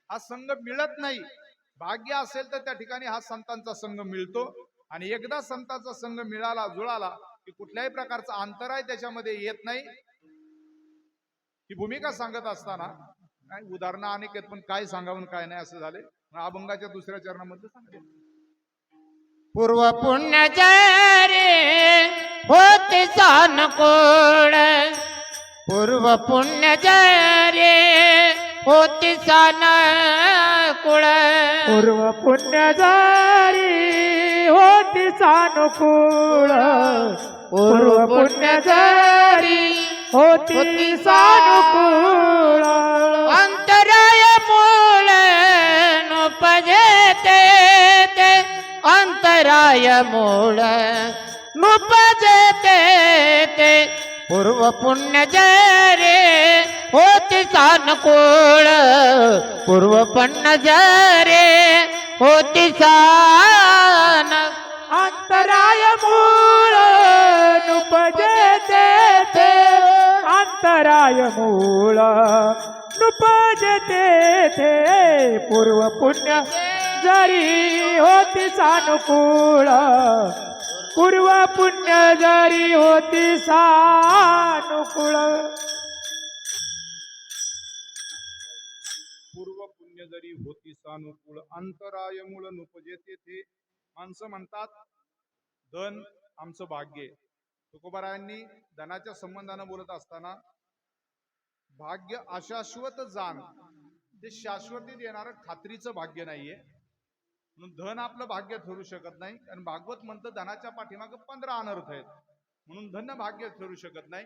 हा संघ मिळत नाही. भाग्य असेल तर त्या ठिकाणी हा संतांचा संघ मिळतो. आणि एकदा संतांचा संघ मिळाला जुळाला की कुठल्याही प्रकारचा अंतराय त्याच्यामध्ये येत नाही. ही भूमिका सांगत असताना काय उदाहरणं अनेक आहेत, पण काय सांगावं काय नाही असं झाले. अभंगाच्या 2ऱ्या चरणामध्ये सांगते, पूर्व पुण्य जय रे होते सानकोड, पूर्व पुण्य जय रे होती सानकुळ, पूर्व पुण्य जारी होती सानुकूळ, पूर्व पुण्य जारी होती सानुकूळ. अंतराय मूळ नुपजते ते, अंतराय मूळ नुपजते ते, पूर्व पुण्य जय रे होती सानकुळ, पूर्व पुण्य जय रे होती सान. अंतराय मूळ नुपजते ते, अंतराय मूळ नुपजते ते, पूर्व पुण्य जरी होती सानुकूळ पूर्व पुण्य जरी होती सानुकूळ पूर्व पुण्य जरी होती सानुकूळ अंतराय मूळ नुपजे तेथे. माणसं म्हणतात धन आमचं भाग्य आहे. तुकोबारायांनी धनाच्या संबंधानं बोलत असताना भाग्य अशाश्वत जाण ते शाश्वतीत येणारं खात्रीचं भाग्य नाहीये, म्हणून धन आपलं भाग्य ठरू शकत नाही. आणि भागवत म्हणतं धनाच्या पाठीमागं 15 अनर्थ आहेत, म्हणून धन भाग्य ठरू शकत नाही.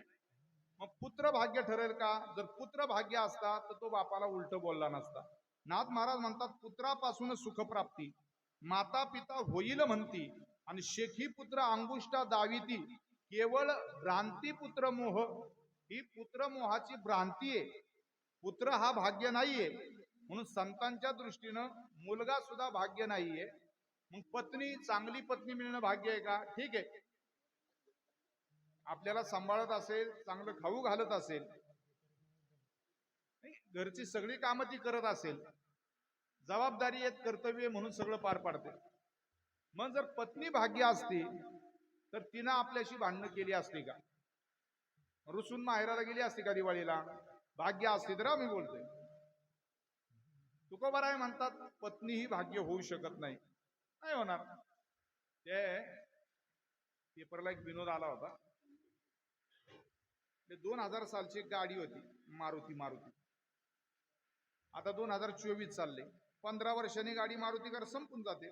मग पुत्र भाग्य ठरेल का? जर पुत्र भाग्य असता तर तो बापाला उलट बोलला नसता. नाथ महाराज म्हणतात पुत्रापासून सुखप्राप्ती माता पिता होईल म्हणती आणि शेखी पुत्र अंगुष्टा दाविती केवळ भ्रांती पुत्र मोह. ही पुत्र मोहाची भ्रांती आहे, पुत्र हा भाग्य नाहीये. म्हणून संतांच्या दृष्टीनं मुलगा सुद्धा भाग्य नाहीये. मग पत्नी, चांगली पत्नी मिळणं भाग्य आहे का? ठीक आहे, आपल्याला सांभाळत असेल, चांगलं खाऊ घालत असेल, घरची सगळी कामं ती करत असेल, जबाबदारी आहेत, कर्तव्य म्हणून सगळं पार पाडते. मग जर पत्नी भाग्य असती तर तिनं आपल्याशी भांडणं केली असती का? रुसून माहेराला गेली असती का दिवाळीला? भाग्य असती तर आम्ही बोलतोय. तुकोबाराय म्हणतात पत्नी ही भाग्य होऊ शकत नाही, नाही होणार. ते पेपरला एक विनोद आला होता. 2000 सालची एक गाडी होती, मारुती. आता 2024 चालले, 15 वर्षांनी गाडी मारुतीकर संपून जाते.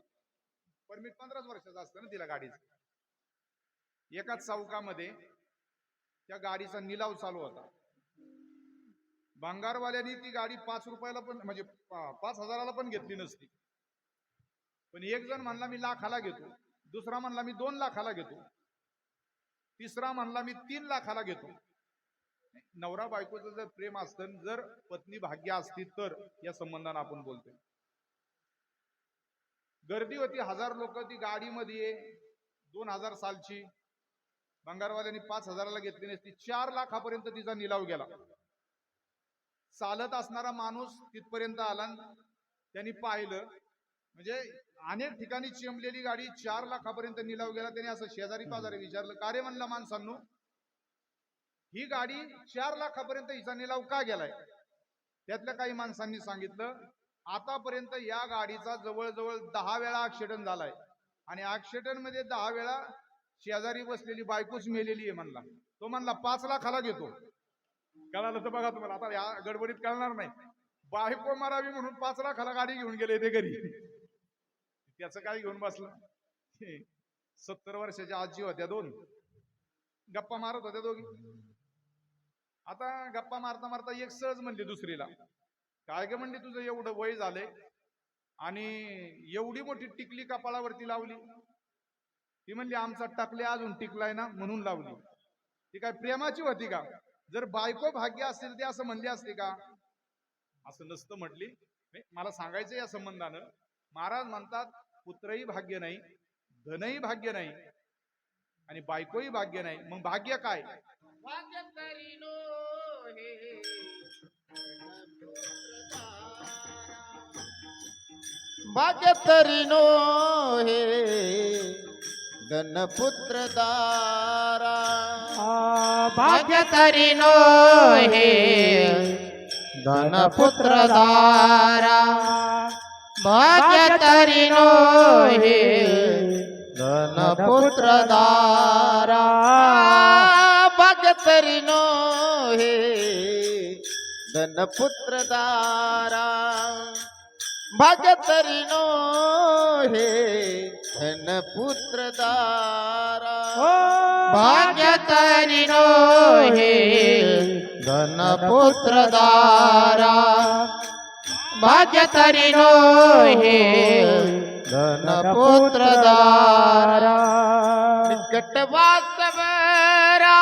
परमिट 15 वर्षाचं असतं ना तिला गाडीचं. एकाच चौकामध्ये त्या गाडीचा निलाव चालू होता. भंगारवाल्यांनी ती गाडी 5 रुपयाला पण, म्हणजे 5,000ला पण घेतली नसती. पण एक जण म्हणला मी लाखाला घेतो, दुसरा म्हणला मी 2 लाखाला घेतो, तिसरा म्हणला मी 3 लाखाला घेतो. नवरा बायकोचं जर प्रेम असतं, जर पत्नी भाग्य असती तर या संबंधानं आपण बोलतोय. गर्दी होती, 1000 लोक ती गाडीमध्ये. 2000 सालची भंगारवाल्यांनी 5,000ला घेतली नसती, 4 लाखापर्यंत तिचा निलाव गेला. चालत असणारा माणूस तिथपर्यंत आला, त्यांनी पाहिलं, म्हणजे अनेक ठिकाणी चिमलेली गाडी 4 लाखापर्यंत निलाव गेला. त्याने असं शेजारी पाजारी विचारलं, का रे म्हणला माणसांनो, ही गाडी 4 लाखापर्यंत हिचा निलाव का गेलाय? त्यातल्या काही माणसांनी सांगितलं, आतापर्यंत या गाडीचा जवळजवळ 10 वेळा ऍक्सिडेंट झालाय आणि ऍक्सिडेंट मध्ये 10 वेळा शेजारी बसलेली बायकोच मेलेली आहे म्हणला. तो म्हणला 5 लाखाला घेतो. कळालं तर बघा तुम्हाला, आता या गडबडीत कळणार नाही. बायको मारावी म्हणून 5 लाखाला गाडी घेऊन गेले ते घरी. त्याचं काय घेऊन बसलं? 70 वर्षाच्या आजी होत्या, 2 गप्पा मारत होत्या दोघी. आता गप्पा मारता मारता एक सहज म्हणली दुसरीला, काय ग म्हणली, तुझं एवढं वय झालंय आणि एवढी मोठी टिकली कपाळावरती लावली? ती म्हणली आमचा टाकले अजून टिकलाय ना म्हणून लावली. ती काय प्रेमाची होती का? जर बायको भाग्य असेल ते असं म्हणली असते का? असं नसतं म्हटली. मला सांगायचं या संबंधानं, महाराज म्हणतात पुत्रही भाग्य नाही, धनही भाग्य नाही आणि बायकोही भाग्य नाही. मग भाग्य काय? भाग्य करीनो हे भाग्य तरीनो हे धनपुत्र दारा. भाग्य तरीनो हे धनपुत्र दारा. भाग्य तरीनो हे धनपुत्र दारा. भाग्य तरीनो हे धनपुत्र दारा. भाग्य तरीनो हे धनपुत्र दारा. भाग्य तरीनो हे धनपुत्र दारा. भाग्य तरीनो हे धनपुत्र दारा. निकट वास्तवरा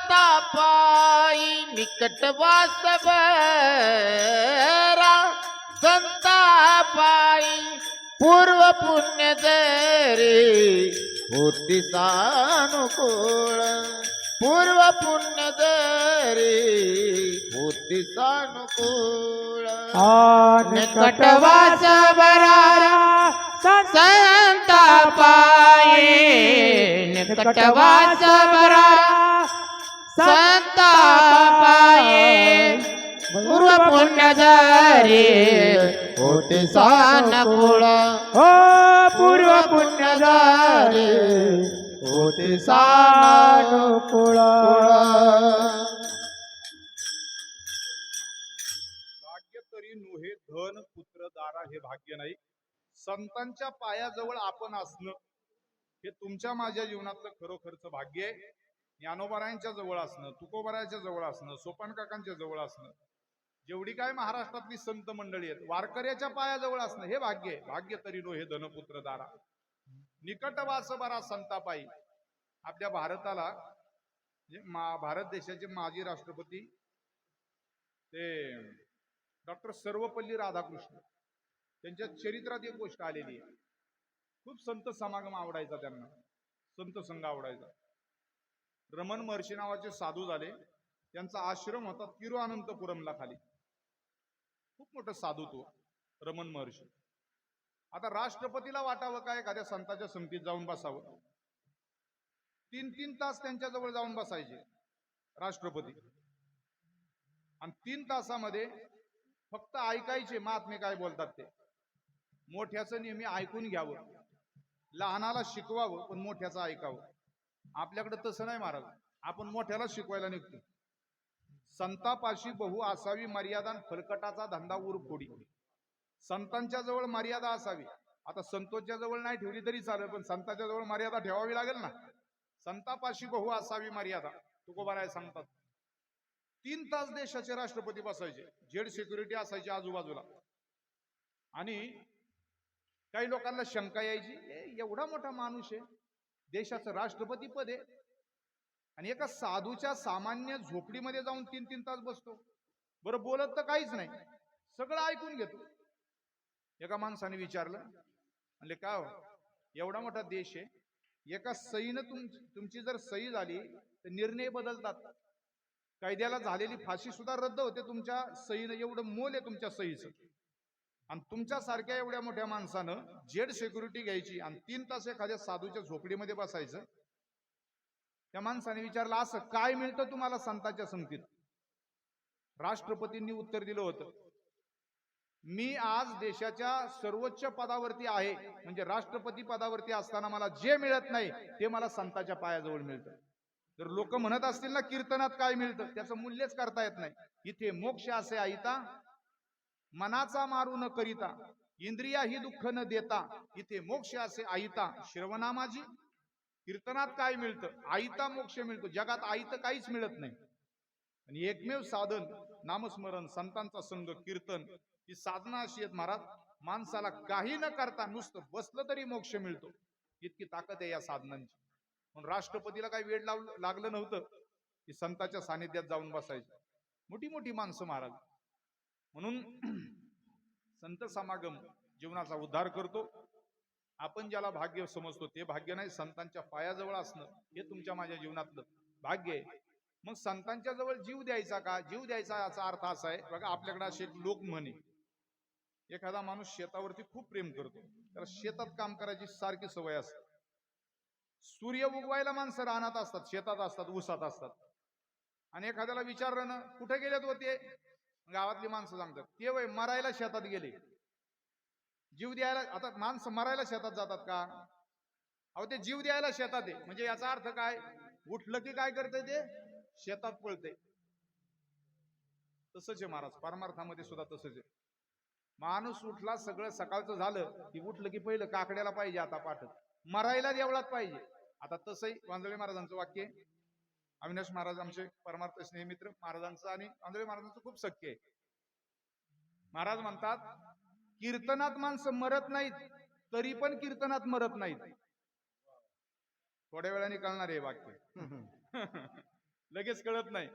संतापाई. निकट वास्तवरा संतापाई. पूर्व पुण्य जरी होती सानुकूळ. पूर्व पुण्य जरी होती सानुकूळ निकटवास बरारा संता पाये निकटवास बरारा संता पाये पूर्व पुण्य जरी होती सानुकूळ हो पूर्व पुण्य जरी होती सानुकूळ भाग्य तरी नोहे धन पुत्र दारा हे भाग्य नाही. संतांच्या पायाजवळ आपण असणं हे तुमच्या माझ्या जीवनातलं खरोखरचं भाग्य आहे. ज्ञानोबारायांच्या जवळ असणं, तुकोबारायांच्या जवळ असणं, सोपान काकांच्या जवळ असणं, जेवढी काय महाराष्ट्रातली संत मंडळी आहेत वारकऱ्याच्या पायाजवळ असणं हे भाग्य आहे. भाग्य तरी नो हे धनपुत्र दारा निकट वास बरा संतापायी. आपल्या भारताला भारत देशाचे माजी राष्ट्रपती ते डॉक्टर सर्वपल्ली राधाकृष्ण त्यांच्या चरित्रात एक गोष्ट आलेली आहे. खूप संत समागम आवडायचा त्यांना, संत संघ आवडायचा. रमण महर्षी नावाचे साधू झाले. त्यांचा आश्रम होता तिरुअनंतपुरमला खाली. खूप मोठं साधुत्व रमण महर्षी. आता राष्ट्रपतीला वाटावं काय एखाद्या संताच्या संगतीत जाऊन बसावं. 3-3 तास त्यांच्याजवळ जाऊन बसायचे राष्ट्रपती आणि 3 तासामध्ये फक्त ऐकायचे महात्मे काय बोलतात ते. मोठ्याचं नेहमी ऐकून घ्यावं, लहानाला शिकवावं पण मोठ्याचं ऐकावं. आपल्याकडे तसं नाही महाराज, आपण मोठ्याला शिकवायला निघतो. संतापाशी बहु असावी मर्यादा, फलकटाचा धंदा उर फोडी. संतांच्या जवळ मर्यादा असावी. आता संतोच्या जवळ नाही ठेवली तरी चालेल पण संतांच्या जवळ मर्यादा ठेवावी लागेल ना. संतापाशी बहु असावी मर्यादा तुकोबाराय सांगतात. 3 तास देशाचे राष्ट्रपती बसायचे, जेड सिक्युरिटी असायची आजूबाजूला. आणि काही लोकांना शंका यायची, एवढा मोठा माणूस आहे, देशाचं राष्ट्रपती पद आहे आणि एका साधूच्या सामान्य झोपडीमध्ये जाऊन 3-3 तास बसतो. बरं बोलत तर काहीच नाही, सगळं ऐकून घेतो. एका माणसाने विचारलं, म्हणले का हो, एवढा मोठा देश आहे, एका सईनं तुमची जर सही झाली तर निर्णय बदलतात. कायद्याला झालेली फाशी सुद्धा रद्द होते तुमच्या सहीनं. एवढं मोल आहे तुमच्या सहीचं. आणि तुमच्यासारख्या एवढ्या मोठ्या माणसानं जेड सिक्युरिटी घ्यायची आणि 3 तास एखाद्या साधूच्या झोपडीमध्ये बसायचं. त्या माणसाने विचारलं, असं काय मिळतं तुम्हाला संतांच्या संगतीत? राष्ट्रपतींनी उत्तर दिलं होतं, मी आज देशाच्या सर्वोच्च पदावरती आहे, म्हणजे राष्ट्रपती पदावरती असताना मला जे मिळत नाही ते मला संतांच्या पायाजवळ मिळतं. जर लोक म्हणत असतील ना कीर्तनात काय मिळतं, त्याचं मूल्यच करता येत नाही. इथे मोक्ष असे आईता, मनाचा मारू न करिता, इंद्रिया ही दुःख न देता, इथे मोक्ष असे आईता श्रवणा माझी. कीर्तनात काय मिळतं? आईता मोक्ष मिळतो. जगात आईत काहीच मिळत नाही. आणि एकमेव साधन नामस्मरण, संतांचा संग, कीर्तन ही साधना अशी आहेत महाराज, माणसाला काही न करता नुसतं बसलं तरी मोक्ष मिळतो. इतकी ताकद आहे या साधनांची. म्हणून राष्ट्रपतीला काही वेळ लागलं नव्हतं की संतांच्या सानिध्यात जाऊन बसायचं. मोठी मोठी माणसं महाराज. म्हणून संत समागम जीवनाचा उद्धार करतो. आपण ज्याला भाग्य समजतो ते भाग्य नाही, संतांच्या पायाजवळ असणं हे तुमच्या माझ्या जीवनातलं भाग्य आहे. मग संतांच्या जवळ जीव द्यायचा का? जीव द्यायचा याचा अर्थ असा आहे बघा, आपल्याकडे असे एक लोक म्हणे, एखादा माणूस शेतावरती खूप प्रेम करतो, त्याला शेतात काम करायची सारखी सवय असते. सूर्य उगवायला माणसं रानात असतात, शेतात असतात, ऊसात असतात. आणि एखाद्याला विचारलं ना कुठे गेलेत होते, गावातली माणसं सांगतात ते वय मरायला शेतात गेले. जीव द्यायला. आता माणसं मरायला शेतात जातात का? अहो ते जीव द्यायला शेतात आहे. म्हणजे याचा अर्थ काय? उठलं की काय करते ते शेतात पळते. तसंच आहे महाराज, परमार्थामध्ये सुद्धा तसंच आहे. माणूस उठला, सगळं सकाळचं झालं की उठलं की पहिलं काकड्याला पाहिजे, आता पाठत मरायला देवळात पाहिजे. आता तसंही वांजळे महाराजांचं वाक्य आहे. अविनाश महाराज आमचे परमार्थ स्नेही मित्र, महाराजांचं आणि वांजळे महाराजांचं खूप सख्य आहे. महाराज म्हणतात, कीर्तनात माणसं मरत नाहीत तरी पण कीर्तनात मरत नाहीत. थोड्या वेळाने कळणार आहे वाक्य. लगेच कळत नाही.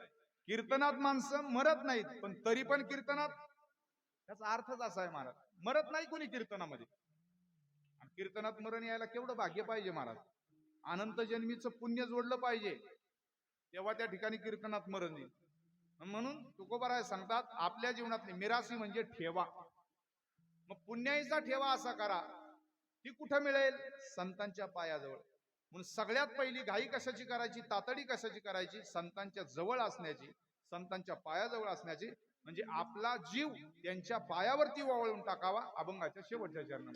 कीर्तनात माणसं मरत नाहीत पण तरी पण कीर्तनात. त्याचा अर्थच असा आहे महाराज, मरत नाही कोणी कीर्तनामध्ये. आणि कीर्तनात मरण यायला केवढं भाग्य पाहिजे महाराज. अनंत जन्मीचं पुण्य जोडलं पाहिजे. तेव्हा त्या ठिकाणी कीर्तनात मरण येईल. म्हणून तुकोबाराय सांगतात आपल्या जीवनातली मिरासी म्हणजे ठेवा. मग पुण्याईचा ठेवा असा करा, ती कुठं मिळेल? संतांच्या पायाजवळ. म्हणून सगळ्यात पहिली घाई कशाची करायची, तातडी कशाची करायची? संतांच्या जवळ असण्याची, संतांच्या पायाजवळ असण्याची. म्हणजे आपला जीव त्यांच्या पायावरती ओवाळून टाकावा, अभंगाच्या शेवटच्या चरणात.